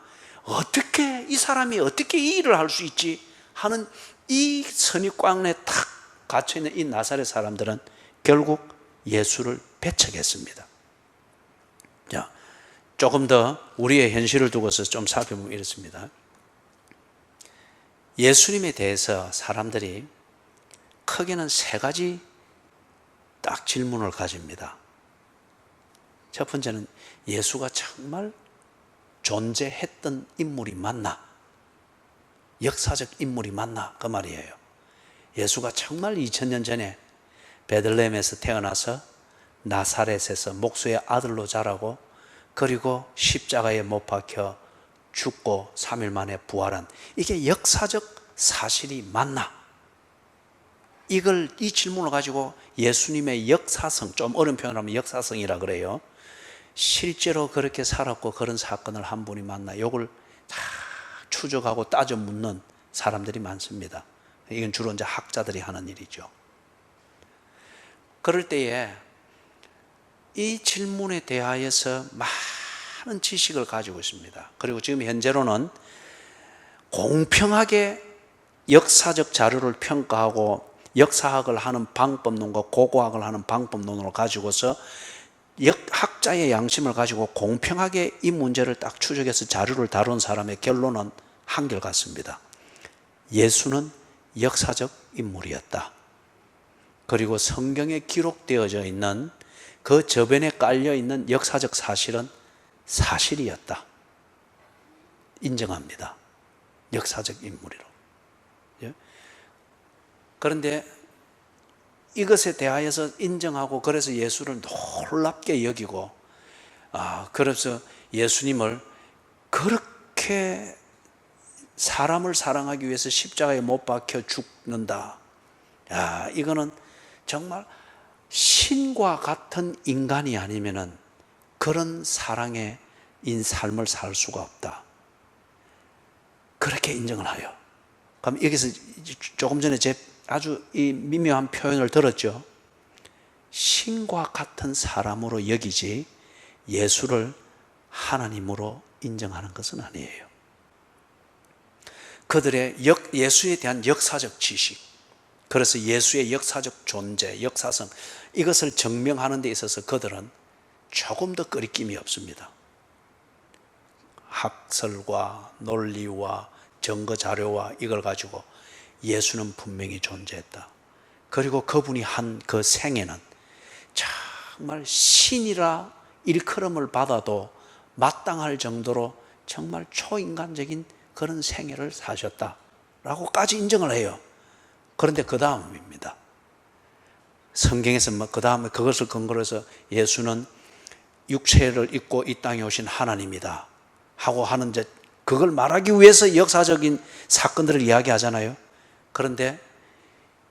어떻게 이 사람이 어떻게 이 일을 할 수 있지 하는 이 선입관에 탁 갇혀있는 이 나사렛 사람들은 결국 예수를 배척했습니다. 자, 조금 더 우리의 현실을 두고서 좀 살펴보면 이렇습니다. 예수님에 대해서 사람들이 크게는 세 가지 딱 질문을 가집니다. 첫 번째는 예수가 정말 존재했던 인물이 맞나? 역사적 인물이 맞나? 그 말이에요. 예수가 정말 2000년 전에 베들레헴에서 태어나서 나사렛에서 목수의 아들로 자라고, 그리고 십자가에 못 박혀 죽고 3일 만에 부활한, 이게 역사적 사실이 맞나? 이 질문을 가지고 예수님의 역사성, 좀 어려운 표현을 하면 역사성이라 그래요. 실제로 그렇게 살았고 그런 사건을 한 분이 맞나? 이걸 다 추적하고 따져 묻는 사람들이 많습니다. 이건 주로 이제 학자들이 하는 일이죠. 그럴 때에 이 질문에 대하여서 많은 지식을 가지고 있습니다. 그리고 지금 현재로는 공평하게 역사적 자료를 평가하고 역사학을 하는 방법론과 고고학을 하는 방법론을 가지고서 학자의 양심을 가지고 공평하게 이 문제를 딱 추적해서 자료를 다룬 사람의 결론은 한결같습니다. 예수는 역사적 인물이었다. 그리고 성경에 기록되어져 있는 그 저변에 깔려 있는 역사적 사실은 사실이었다. 인정합니다. 역사적 인물이로. 그런데 이것에 대하여서 인정하고 그래서 예수를 놀랍게 여기고 그래서 예수님을 그렇게 사람을 사랑하기 위해서 십자가에 못 박혀 죽는다. 이거는 정말 신과 같은 인간이 아니면은 그런 사랑의 삶을 살 수가 없다. 그렇게 인정을 해요. 그럼 여기서 조금 전에 제 아주 이 미묘한 표현을 들었죠. 신과 같은 사람으로 여기지 예수를 하나님으로 인정하는 것은 아니에요. 그들의 예수에 대한 역사적 지식, 그래서 예수의 역사적 존재, 역사성, 이것을 증명하는 데 있어서 그들은 조금 더 거리낌이 없습니다. 학설과 논리와 증거 자료와 이걸 가지고 예수는 분명히 존재했다. 그리고 그분이 한 그 생애는 정말 신이라 일컬음을 받아도 마땅할 정도로 정말 초인간적인 그런 생애를 사셨다라고까지 인정을 해요. 그런데 그 다음입니다. 성경에서 그 다음에 그것을 근거로 해서 예수는 육체를 입고 이 땅에 오신 하나님이다 하고 하는 그걸 말하기 위해서 역사적인 사건들을 이야기하잖아요. 그런데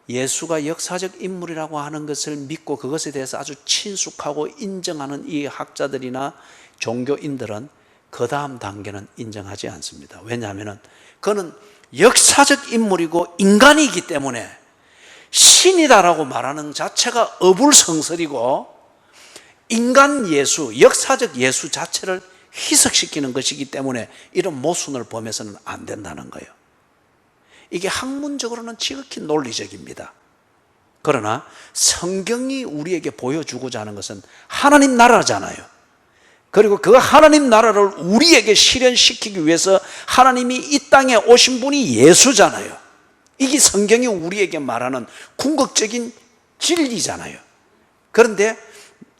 예수가 역사적 인물이라고 하는 것을 믿고 그것에 대해서 아주 친숙하고 인정하는 이 학자들이나 종교인들은 그 다음 단계는 인정하지 않습니다. 왜냐하면 그는 역사적 인물이고 인간이기 때문에 신이다라고 말하는 자체가 어불성설이고 인간 예수, 역사적 예수 자체를 희석시키는 것이기 때문에 이런 모순을 범해서는 안 된다는 거예요. 이게 학문적으로는 지극히 논리적입니다. 그러나 성경이 우리에게 보여주고자 하는 것은 하나님 나라잖아요. 그리고 그 하나님 나라를 우리에게 실현시키기 위해서 하나님이 이 땅에 오신 분이 예수잖아요. 이게 성경이 우리에게 말하는 궁극적인 진리잖아요. 그런데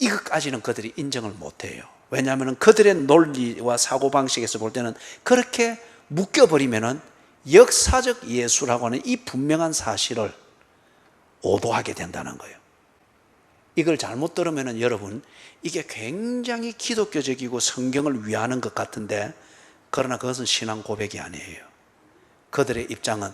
이것까지는 그들이 인정을 못해요. 왜냐하면 그들의 논리와 사고방식에서 볼 때는 그렇게 묶여버리면 역사적 예수라고 하는 이 분명한 사실을 오도하게 된다는 거예요. 이걸 잘못 들으면 여러분, 이게 굉장히 기독교적이고 성경을 위하는 것 같은데, 그러나 그것은 신앙 고백이 아니에요. 그들의 입장은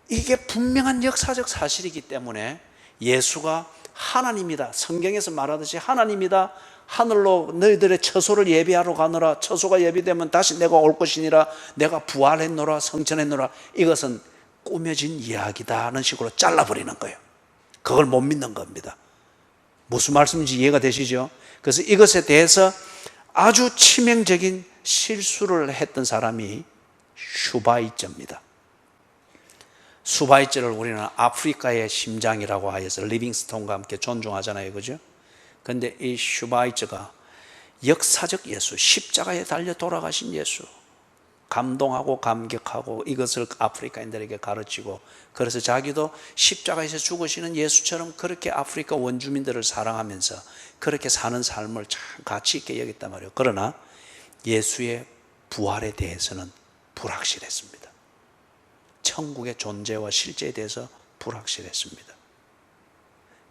이게 분명한 역사적 사실이기 때문에 예수가 하나님이다, 성경에서 말하듯이 하나님이다, 하늘로 너희들의 처소를 예비하러 가노라, 처소가 예비되면 다시 내가 올 것이니라, 내가 부활했노라, 성천했노라, 이것은 꾸며진 이야기다 하는 식으로 잘라버리는 거예요. 그걸 못 믿는 겁니다. 무슨 말씀인지 이해가 되시죠? 그래서 이것에 대해서 아주 치명적인 실수를 했던 사람이 슈바이처입니다. 슈바이처를 우리는 아프리카의 심장이라고 하여서 리빙스톤과 함께 존중하잖아요, 그죠? 그런데 이 슈바이처가 역사적 예수, 십자가에 달려 돌아가신 예수, 감동하고 감격하고 이것을 아프리카인들에게 가르치고, 그래서 자기도 십자가에서 죽으시는 예수처럼 그렇게 아프리카 원주민들을 사랑하면서 그렇게 사는 삶을 참 가치 있게 여겼단 말이에요. 그러나 예수의 부활에 대해서는 불확실했습니다. 천국의 존재와 실제에 대해서 불확실했습니다.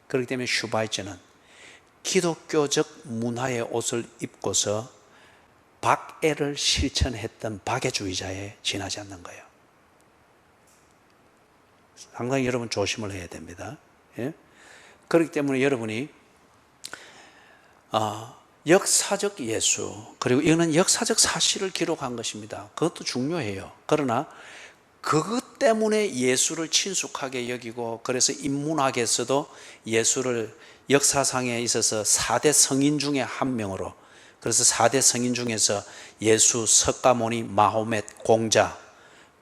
그렇기 때문에 슈바이처는 기독교적 문화의 옷을 입고서 박애를 실천했던 박애주의자에 지나지 않는 거예요. 상당히 여러분 조심을 해야 됩니다. 예? 그렇기 때문에 여러분이 역사적 예수, 그리고 이거는 역사적 사실을 기록한 것입니다. 그것도 중요해요. 그러나 그것 때문에 예수를 친숙하게 여기고, 그래서 인문학에서도 예수를 역사상에 있어서 4대 성인 중에 한 명으로, 그래서 4대 성인 중에서 예수, 석가모니, 마호멧, 공자,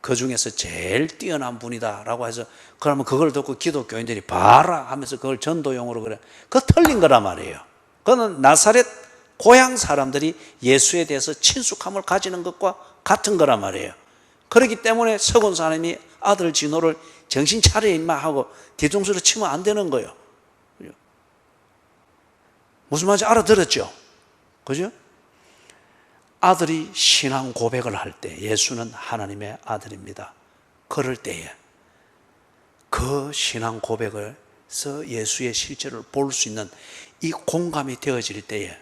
그 중에서 제일 뛰어난 분이다 라고 해서, 그러면 그걸 듣고 기독교인들이 봐라 하면서 그걸 전도용으로 그래. 그거 틀린 거란 말이에요. 그거는 나사렛 고향 사람들이 예수에 대해서 친숙함을 가지는 것과 같은 거란 말이에요. 그렇기 때문에 서곤사님이 아들 진호를 정신 차려 임마 하고 뒤통수를 치면 안 되는 거예요. 무슨 말인지 알아들었죠? 그죠? 아들이 신앙 고백을 할 때, 예수는 하나님의 아들입니다. 그럴 때에 그 신앙 고백을 예수의 실제를 볼 수 있는 이 공감이 되어질 때에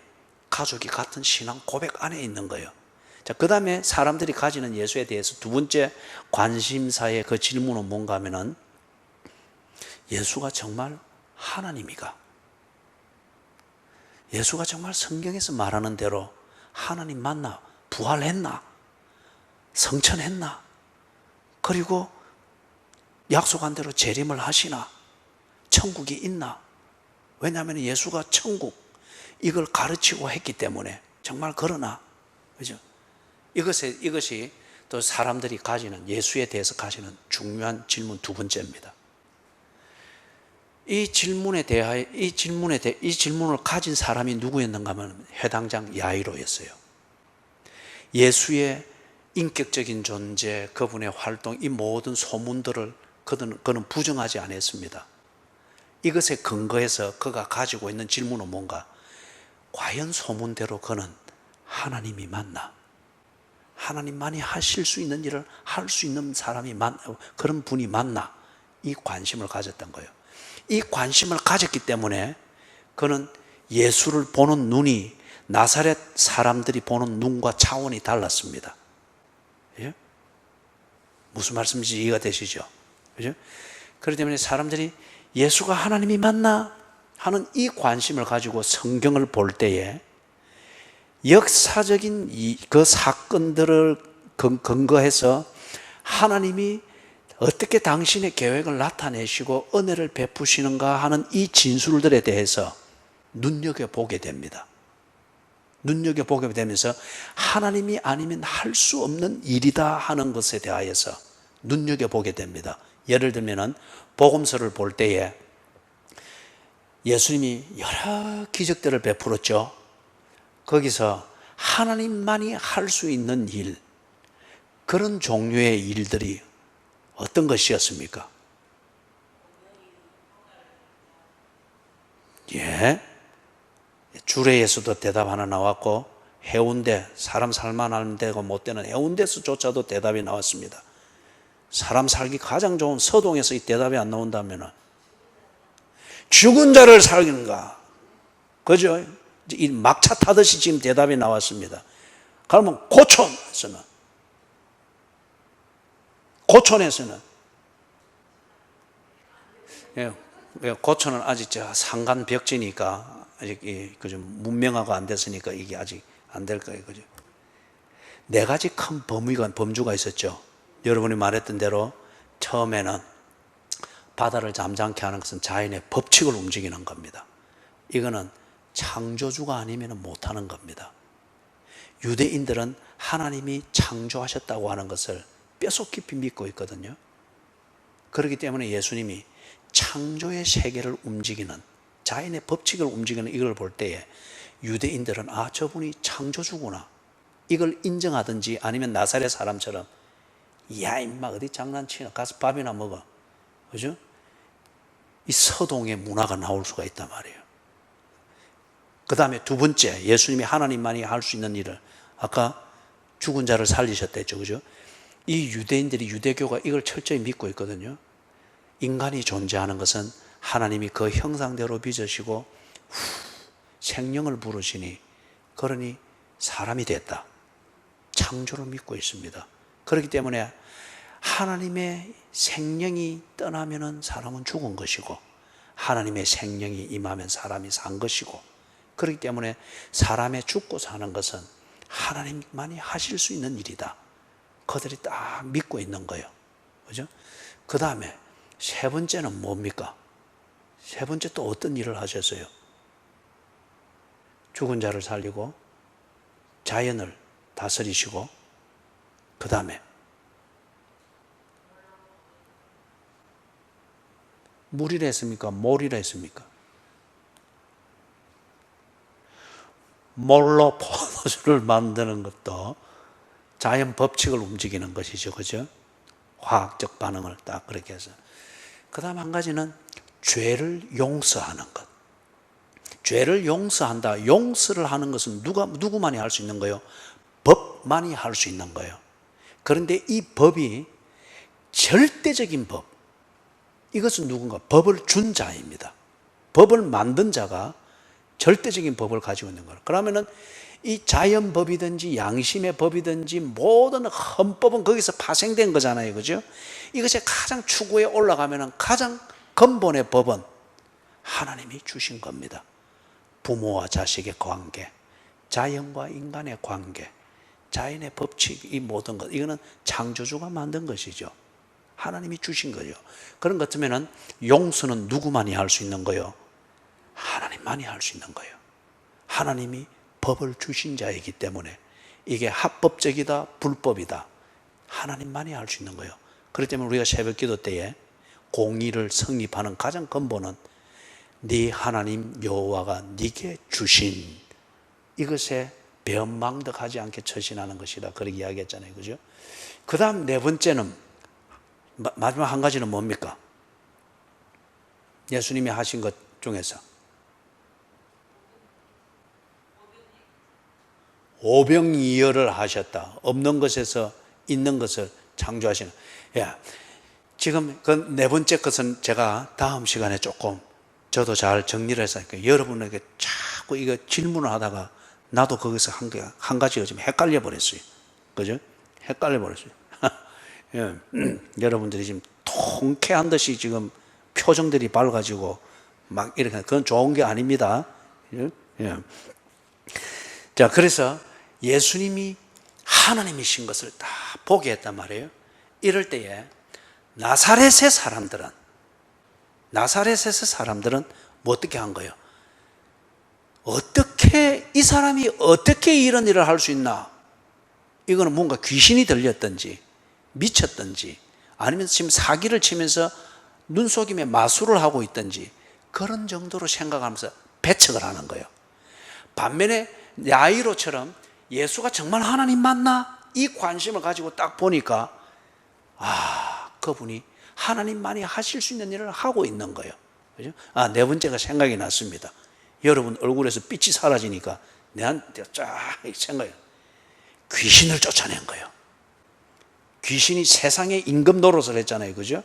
가족이 같은 신앙 고백 안에 있는 거예요. 자, 그 다음에 사람들이 가지는 예수에 대해서 두 번째 관심사의 그 질문은 뭔가 하면은, 예수가 정말 하나님이가? 예수가 정말 성경에서 말하는 대로 하나님 맞나? 부활했나? 성천했나? 그리고 약속한 대로 재림을 하시나? 천국이 있나? 왜냐하면 예수가 천국 이걸 가르치고 했기 때문에 정말 그러나? 그죠? 이것이 또 사람들이 가지는, 예수에 대해서 가지는 중요한 질문 두 번째입니다. 이 질문을 가진 사람이 누구였는가 하면 회당장 야이로였어요. 예수의 인격적인 존재, 그분의 활동, 이 모든 소문들을 그는 부정하지 않았습니다. 이것에 근거해서 그가 가지고 있는 질문은 뭔가? 과연 소문대로 그는 하나님이 맞나? 하나님만이 하실 수 있는 일을 할 수 있는 사람이 그런 분이 맞나? 이 관심을 가졌던 거예요. 이 관심을 가졌기 때문에 그는 예수를 보는 눈이 나사렛 사람들이 보는 눈과 차원이 달랐습니다. 예? 무슨 말씀인지 이해가 되시죠? 그죠? 그렇기 때문에 사람들이 예수가 하나님이 맞나 하는 이 관심을 가지고 성경을 볼 때에 역사적인 그 사건들을 근거해서 하나님이 어떻게 당신의 계획을 나타내시고 은혜를 베푸시는가 하는 이 진술들에 대해서 눈여겨보게 됩니다. 눈여겨보게 되면서 하나님이 아니면 할 수 없는 일이다 하는 것에 대하여서 눈여겨보게 됩니다. 예를 들면 복음서를 볼 때에 예수님이 여러 기적들을 베풀었죠. 거기서 하나님만이 할 수 있는 일, 그런 종류의 일들이 어떤 것이었습니까? 예. 주례에서도 대답 하나 나왔고, 해운대, 사람 살만한 데가 못 되는 해운대에서조차도 대답이 나왔습니다. 사람 살기 가장 좋은 서동에서 이 대답이 안 나온다면 죽은 자를 살리는가? 그죠? 이 막차 타듯이 지금 대답이 나왔습니다. 그러면 고촌에서는 고촌은 아직 상간 벽지니까 아직 그죠, 문명화가 안 됐으니까 이게 아직 안 될 거예요. 그죠? 네 가지 큰 범주가 있었죠. 여러분이 말했던 대로 처음에는 바다를 잠잠케 하는 것은 자연의 법칙을 움직이는 겁니다. 이거는 창조주가 아니면 못하는 겁니다. 유대인들은 하나님이 창조하셨다고 하는 것을 뼛속 깊이 믿고 있거든요. 그렇기 때문에 예수님이 창조의 세계를 움직이는, 자연의 법칙을 움직이는 이걸 볼 때에 유대인들은 저분이 창조주구나, 이걸 인정하든지 아니면 나사렛 사람처럼 야 임마 어디 장난치나 가서 밥이나 먹어, 그죠? 이 서동의 문화가 나올 수가 있단 말이에요. 그 다음에 두 번째, 예수님이 하나님만이 할 수 있는 일을, 아까 죽은 자를 살리셨댔죠, 그죠? 이 유대인들이, 유대교가 이걸 철저히 믿고 있거든요. 인간이 존재하는 것은 하나님이 그 형상대로 빚으시고 생명을 부르시니, 그러니 사람이 됐다, 창조를 믿고 있습니다. 그렇기 때문에 하나님의 생명이 떠나면 사람은 죽은 것이고, 하나님의 생명이 임하면 사람이 산 것이고, 그렇기 때문에 사람의 죽고 사는 것은 하나님만이 하실 수 있는 일이다, 그들이 딱 믿고 있는 거예요. 그죠? 그 다음에 세 번째는 뭡니까? 세 번째 또 어떤 일을 하셨어요? 죽은 자를 살리고 자연을 다스리시고, 그 다음에 물이라 했습니까? 몰이라 했습니까? 몰로 포도주를 만드는 것도 자연 법칙을 움직이는 것이죠. 그죠? 화학적 반응을 딱 그렇게 해서. 그 다음 한 가지는 죄를 용서하는 것. 죄를 용서한다. 용서를 하는 것은 누구만이 할 수 있는 거예요? 법만이 할 수 있는 거예요. 그런데 이 법이 절대적인 법, 이것은 누군가 법을 준 자입니다. 법을 만든 자가 절대적인 법을 가지고 있는 거예요. 그러면은 이 자연법이든지 양심의 법이든지 모든 헌법은 거기서 파생된 거잖아요. 그죠? 이것이 가장 추구에 올라가면은 가장 근본의 법은 하나님이 주신 겁니다. 부모와 자식의 관계, 자연과 인간의 관계, 자연의 법칙, 이 모든 것, 이거는 창조주가 만든 것이죠. 하나님이 주신 거죠. 그런 것 같으면은 용서는 누구만이 할 수 있는 거예요? 하나님만이 할 수 있는 거예요. 하나님이 법을 주신 자이기 때문에 이게 합법적이다, 불법이다, 하나님만이 할 수 있는 거예요. 그렇기 때문에 우리가 새벽 기도 때에 공의를 성립하는 가장 근본은 네 하나님 여호와가 네게 주신 이것에 배은망덕하지 않게 처신하는 것이다, 그렇게 이야기했잖아요. 그죠? 그 다음 네 번째는, 마지막 한 가지는 뭡니까? 예수님이 하신 것 중에서 오병이어를 하셨다. 없는 것에서 있는 것을 창조하시는. 야, 지금 그 네 번째 것은 제가 다음 시간에 조금 저도 잘 정리를 해서 여러분에게 자꾸 이거 질문을 하다가 나도 거기서 한 가지가 좀 헷갈려 버렸어요. 그죠? 헷갈려 버렸어요. 예, 여러분들이 지금 통쾌한 듯이 지금 표정들이 밝아지고 막 이렇게, 그건 좋은 게 아닙니다. 예? 예. 자, 그래서 예수님이 하나님이신 것을 다 보게 했단 말이에요. 이럴 때에 나사렛의 사람들은 뭐 어떻게 한 거예요? 어떻게 이 사람이 어떻게 이런 일을 할 수 있나? 이거는 뭔가 귀신이 들렸든지 미쳤든지 아니면 지금 사기를 치면서 눈속임에 마술을 하고 있든지 그런 정도로 생각하면서 배척을 하는 거예요. 반면에 야이로처럼 예수가 정말 하나님 맞나? 이 관심을 가지고 딱 보니까 그분이 하나님만이 하실 수 있는 일을 하고 있는 거예요. 그죠? 네 번째가 생각이 났습니다. 여러분 얼굴에서 빛이 사라지니까 내한테 쫙 생각해요. 귀신을 쫓아낸 거예요. 귀신이 세상의 임금 노릇을 했잖아요. 그죠?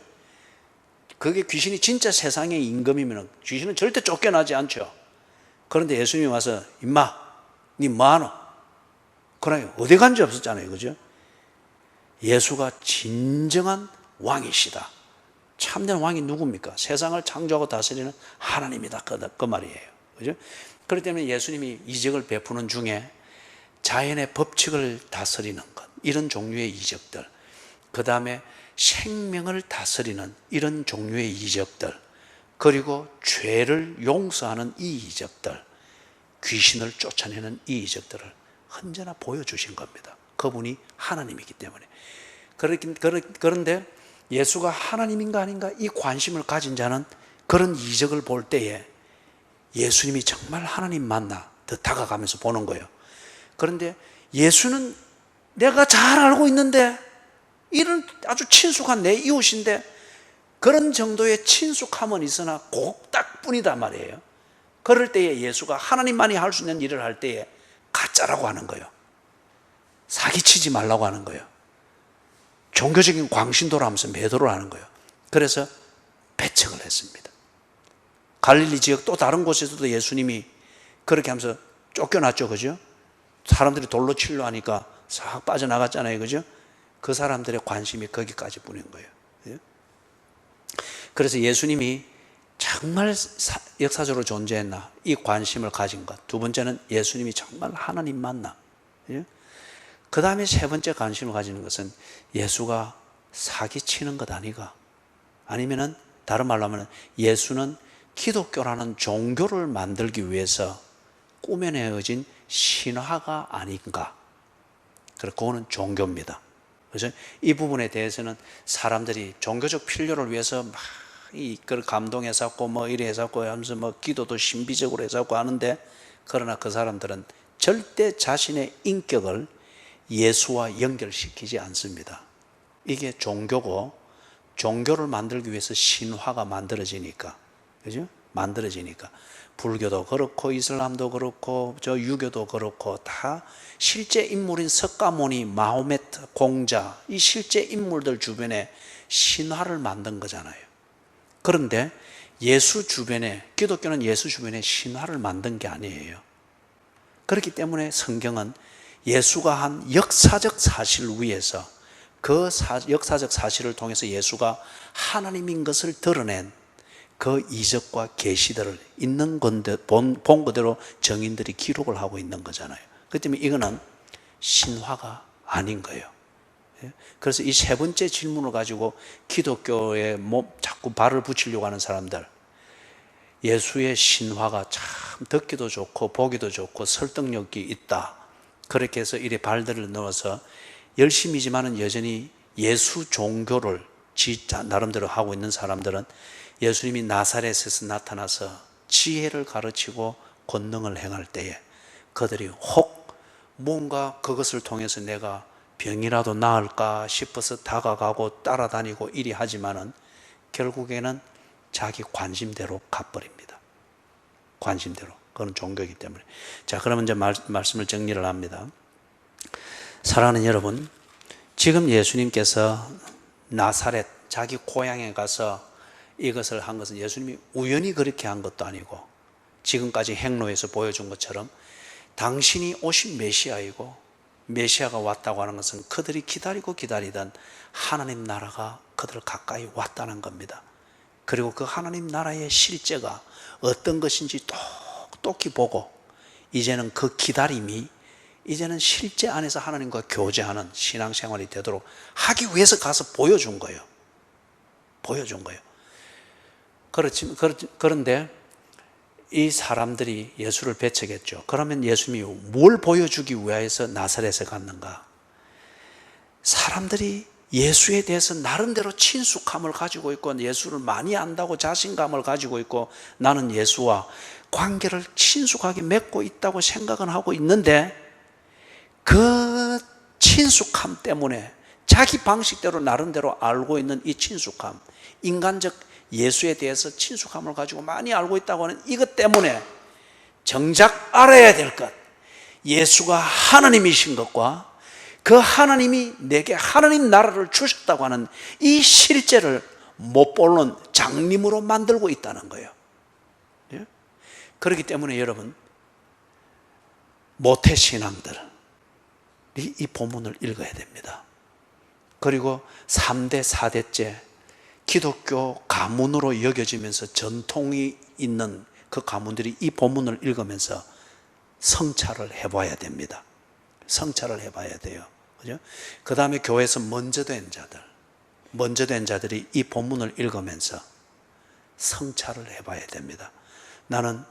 그게 귀신이 진짜 세상의 임금이면 귀신은 절대 쫓겨나지 않죠. 그런데 예수님이 와서 임마, 니 뭐하노? 그러나 어디 간지 없었잖아요. 그죠? 예수가 진정한 왕이시다. 참된 왕이 누굽니까? 세상을 창조하고 다스리는 하나님이다. 그 말이에요. 그죠? 그렇기 때문에 예수님이 이적을 베푸는 중에 자연의 법칙을 다스리는 것, 이런 종류의 이적들, 그 다음에 생명을 다스리는 이런 종류의 이적들, 그리고 죄를 용서하는 이 이적들, 귀신을 쫓아내는 이 이적들을 언제나 보여주신 겁니다. 그분이 하나님이기 때문에. 그런데 예수가 하나님인가 아닌가 이 관심을 가진 자는 그런 이적을 볼 때에 예수님이 정말 하나님 맞나 더 다가가면서 보는 거예요. 그런데 예수는 내가 잘 알고 있는데, 이런 아주 친숙한 내 이웃인데, 그런 정도의 친숙함은 있으나 곡딱뿐이단 말이에요. 그럴 때에 예수가 하나님만이 할 수 있는 일을 할 때에 가짜라고 하는 거예요. 사기치지 말라고 하는 거예요. 종교적인 광신도를 하면서 매도를 하는 거예요. 그래서 배척을 했습니다. 갈릴리 지역 또 다른 곳에서도 예수님이 그렇게 하면서 쫓겨났죠. 그죠? 사람들이 돌로 치려 하니까 싹 빠져나갔잖아요. 그죠? 그 사람들의 관심이 거기까지 뿐인 거예요. 그래서 예수님이 정말 역사적으로 존재했나 이 관심을 가진 것. 두 번째는 예수님이 정말 하나님 맞나. 그 다음에 세 번째 관심을 가지는 것은 예수가 사기치는 것 아니가, 아니면은 다른 말로 하면 예수는 기독교라는 종교를 만들기 위해서 꾸며내어진 신화가 아닌가. 그거는 종교입니다. 그래서 이 부분에 대해서는 사람들이 종교적 필요를 위해서 막 이걸 감동해서고 뭐 이래 해서고 하면서 뭐 기도도 신비적으로 해서고 하는데, 그러나 그 사람들은 절대 자신의 인격을 예수와 연결시키지 않습니다. 이게 종교고, 종교를 만들기 위해서 신화가 만들어지니까, 그죠? 만들어지니까 불교도 그렇고 이슬람도 그렇고 저 유교도 그렇고 다 실제 인물인 석가모니, 마호메트, 공자, 이 실제 인물들 주변에 신화를 만든 거잖아요. 그런데 예수 주변에, 기독교는 예수 주변에 신화를 만든 게 아니에요. 그렇기 때문에 성경은 예수가 한 역사적 사실 위에서 그 역사적 사실을 통해서 예수가 하나님인 것을 드러낸 그 이적과 계시들을 있는 건데 본 그대로 정인들이 기록을 하고 있는 거잖아요. 그렇기 때문에 이거는 신화가 아닌 거예요. 그래서 이 세 번째 질문을 가지고 기독교에 자꾸 발을 붙이려고 하는 사람들, 예수의 신화가 참 듣기도 좋고 보기도 좋고 설득력이 있다, 그렇게 해서 이래 발들을 넣어서 열심이지만은 여전히 예수 종교를 나름대로 하고 있는 사람들은 예수님이 나사렛에서 나타나서 지혜를 가르치고 권능을 행할 때에 그들이 혹 뭔가 그것을 통해서 내가 병이라도 나을까 싶어서 다가가고 따라다니고 이리 하지만은 결국에는 자기 관심대로 가버립니다. 관심대로. 그건 종교이기 때문에. 자, 그러면 이제 말씀을 정리를 합니다. 사랑하는 여러분, 지금 예수님께서 나사렛, 자기 고향에 가서 이것을 한 것은 예수님이 우연히 그렇게 한 것도 아니고 지금까지 행로에서 보여준 것처럼 당신이 오신 메시아이고, 메시아가 왔다고 하는 것은 그들이 기다리고 기다리던 하나님 나라가 그들 가까이 왔다는 겁니다. 그리고 그 하나님 나라의 실제가 어떤 것인지 똑똑히 보고 이제는 그 기다림이 이제는 실제 안에서 하나님과 교제하는 신앙생활이 되도록 하기 위해서 가서 보여준 거예요. 보여준 거예요. 그런데 이 사람들이 예수를 배척했죠. 그러면 예수님이 뭘 보여주기 위해서 나사렛에 갔는가? 사람들이 예수에 대해서 나름대로 친숙함을 가지고 있고 예수를 많이 안다고 자신감을 가지고 있고 나는 예수와 관계를 친숙하게 맺고 있다고 생각은 하고 있는데 그 친숙함 때문에 자기 방식대로 나름대로 알고 있는 이 친숙함, 인간적 예수에 대해서 친숙함을 가지고 많이 알고 있다고 하는 이것 때문에 정작 알아야 될 것, 예수가 하나님이신 것과 그 하나님이 내게 하나님 나라를 주셨다고 하는 이 실제를 못 보는 장님으로 만들고 있다는 거예요. 그렇기 때문에 여러분, 모태신앙들은 이 본문을 읽어야 됩니다. 그리고 3대, 4대째 기독교 가문으로 여겨지면서 전통이 있는 그 가문들이 이 본문을 읽으면서 성찰을 해봐야 됩니다. 성찰을 해봐야 돼요. 그죠? 그 다음에 교회에서 먼저 된 자들이 이 본문을 읽으면서 성찰을 해봐야 됩니다. 나는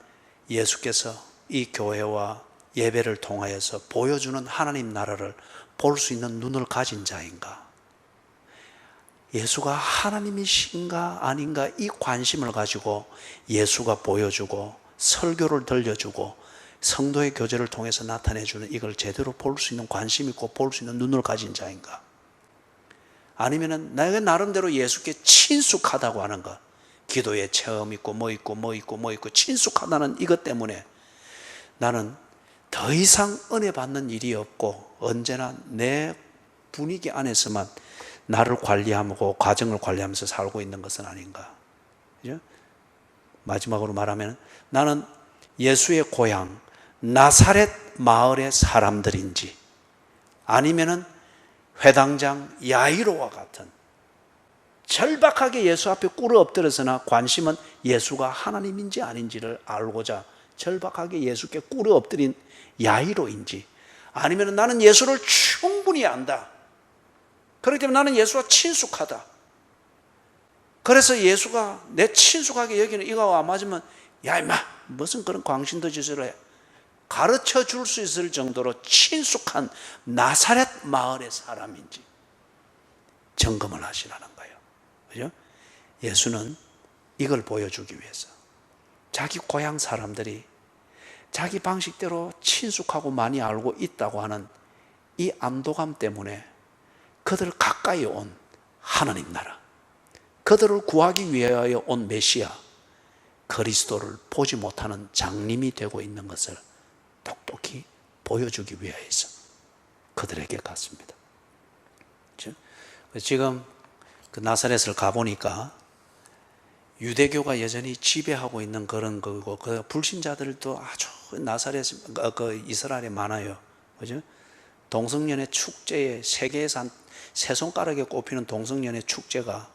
예수께서 이 교회와 예배를 통하여서 보여주는 하나님 나라를 볼 수 있는 눈을 가진 자인가? 예수가 하나님이신가 아닌가 이 관심을 가지고 예수가 보여주고 설교를 들려주고 성도의 교제를 통해서 나타내주는 이걸 제대로 볼 수 있는 관심 있고 볼 수 있는 눈을 가진 자인가? 아니면은 내가 나름대로 예수께 친숙하다고 하는 것, 기도에 체험 있고 뭐 있고 친숙하다는 이것 때문에 나는 더 이상 은혜 받는 일이 없고 언제나 내 분위기 안에서만 나를 관리하고 가정을 관리하면서 살고 있는 것은 아닌가? 그죠? 마지막으로 말하면 나는 예수의 고향 나사렛 마을의 사람들인지 아니면은 회당장 야이로와 같은 절박하게 예수 앞에 꿇어 엎드려서나 관심은 예수가 하나님인지 아닌지를 알고자 절박하게 예수께 꿇어 엎드린 야이로인지 아니면 나는 예수를 충분히 안다. 그렇기 때문에 나는 예수와 친숙하다. 그래서 예수가 내 친숙하게 여기는 이거와 안 맞으면 야 임마 무슨 그런 광신도 짓을 해. 가르쳐 줄 수 있을 정도로 친숙한 나사렛 마을의 사람인지 점검을 하시라는 거예요. 그죠? 예수는 이걸 보여주기 위해서 자기 고향 사람들이 자기 방식대로 친숙하고 많이 알고 있다고 하는 이 안도감 때문에 그들 가까이 온 하나님 나라, 그들을 구하기 위하여 온 메시아 그리스도를 보지 못하는 장님이 되고 있는 것을 똑똑히 보여주기 위해서 그들에게 갔습니다. 지금 그 나사렛을 가보니까 유대교가 여전히 지배하고 있는 그런 거고, 그 불신자들도 아주 나사렛, 그 이스라엘에 많아요. 그죠? 동성연애 축제에 세계에서 한 세 손가락에 꼽히는 동성연애 축제가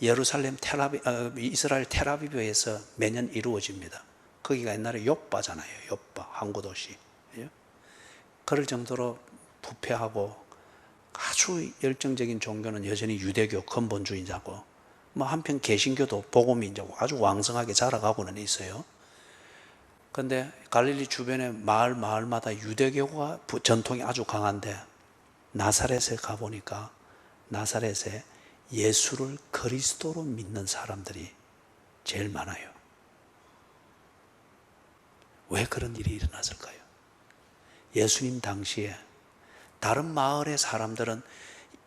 예루살렘 이스라엘 텔아비브에서 매년 이루어집니다. 거기가 옛날에 요빠잖아요. 요빠 항구 도시. 그죠? 그럴 정도로 부패하고 아주 열정적인 종교는 여전히 유대교 근본주의자고, 뭐 한편 개신교도 복음이 이제 아주 왕성하게 자라가고는 있어요. 그런데 갈릴리 주변의 마을마다 유대교가 전통이 아주 강한데, 나사렛에 가보니까 나사렛에 예수를 그리스도로 믿는 사람들이 제일 많아요. 왜 그런 일이 일어났을까요? 예수님 당시에 다른 마을의 사람들은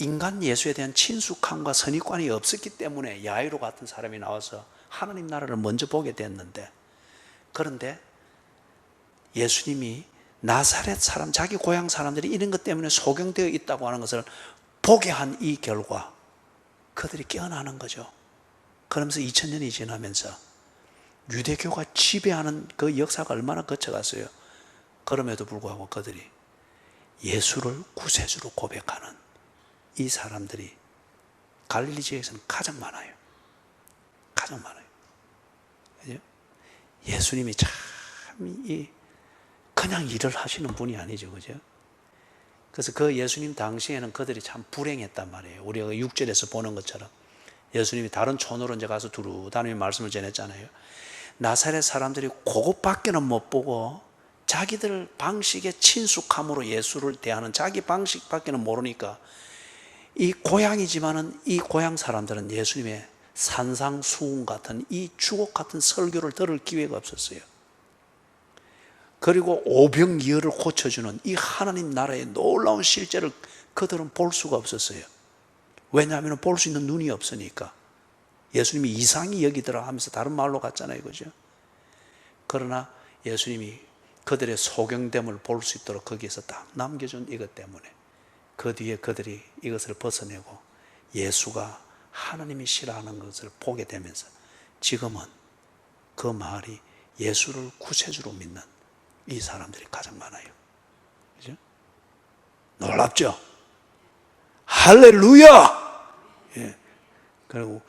인간 예수에 대한 친숙함과 선입관이 없었기 때문에 야이로 같은 사람이 나와서 하나님 나라를 먼저 보게 됐는데, 그런데 예수님이 나사렛 사람, 자기 고향 사람들이 이런 것 때문에 소경되어 있다고 하는 것을 보게 한 이 결과 그들이 깨어나는 거죠. 그러면서 2000년이 지나면서 유대교가 지배하는 그 역사가 얼마나 거쳐갔어요. 그럼에도 불구하고 그들이 예수를 구세주로 고백하는 이 사람들이 갈릴리 지역에서는 가장 많아요. 가장 많아요. 그죠? 예수님이 참 그냥 일을 하시는 분이 아니죠. 그죠? 그래서 그 예수님 당시에는 그들이 참 불행했단 말이에요. 우리가 6절에서 보는 것처럼 예수님이 다른 촌으로 이제 가서 두루 다니며 말씀을 전했잖아요. 나사렛 사람들이 그것밖에는 못 보고 자기들 방식의 친숙함으로 예수를 대하는 자기 방식밖에는 모르니까, 이 고향이지만은 이 고향 사람들은 예수님의 산상수훈 같은 이 주옥 같은 설교를 들을 기회가 없었어요. 그리고 오병이어를 고쳐주는 이 하나님 나라의 놀라운 실제를 그들은 볼 수가 없었어요. 왜냐하면 볼 수 있는 눈이 없으니까. 예수님이 이상히 여기더라 하면서 다른 마을로 갔잖아요. 그죠? 그러나 예수님이 그들의 소경됨을 볼 수 있도록 거기에서 딱 남겨준 이것 때문에 그 뒤에 그들이 이것을 벗어내고 예수가 하나님이 싫어하는 것을 보게 되면서 지금은 그 마을이 예수를 구세주로 믿는 이 사람들이 가장 많아요. 그죠? 놀랍죠? 할렐루야! 예. 그리고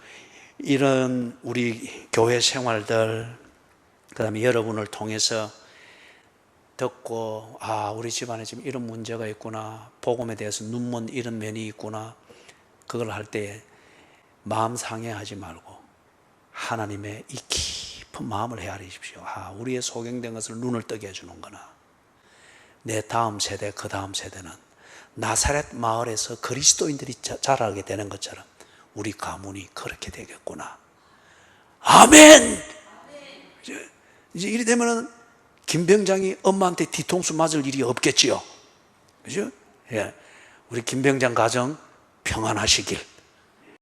이런 우리 교회 생활들, 그 다음에 여러분을 통해서 듣고, 우리 집안에 지금 이런 문제가 있구나, 복음에 대해서 눈먼 이런 면이 있구나, 그걸 할 때 마음 상해하지 말고 하나님의 이 깊은 마음을 헤아리십시오. 우리의 소경된 것을 눈을 뜨게 해주는구나. 내 다음 세대, 그 다음 세대는 나사렛 마을에서 그리스도인들이 자라게 되는 것처럼 우리 가문이 그렇게 되겠구나. 아멘! 이제 이리 되면은 김병장이 엄마한테 뒤통수 맞을 일이 없겠지요. 그죠? 예. 우리 김병장 가정 평안하시길.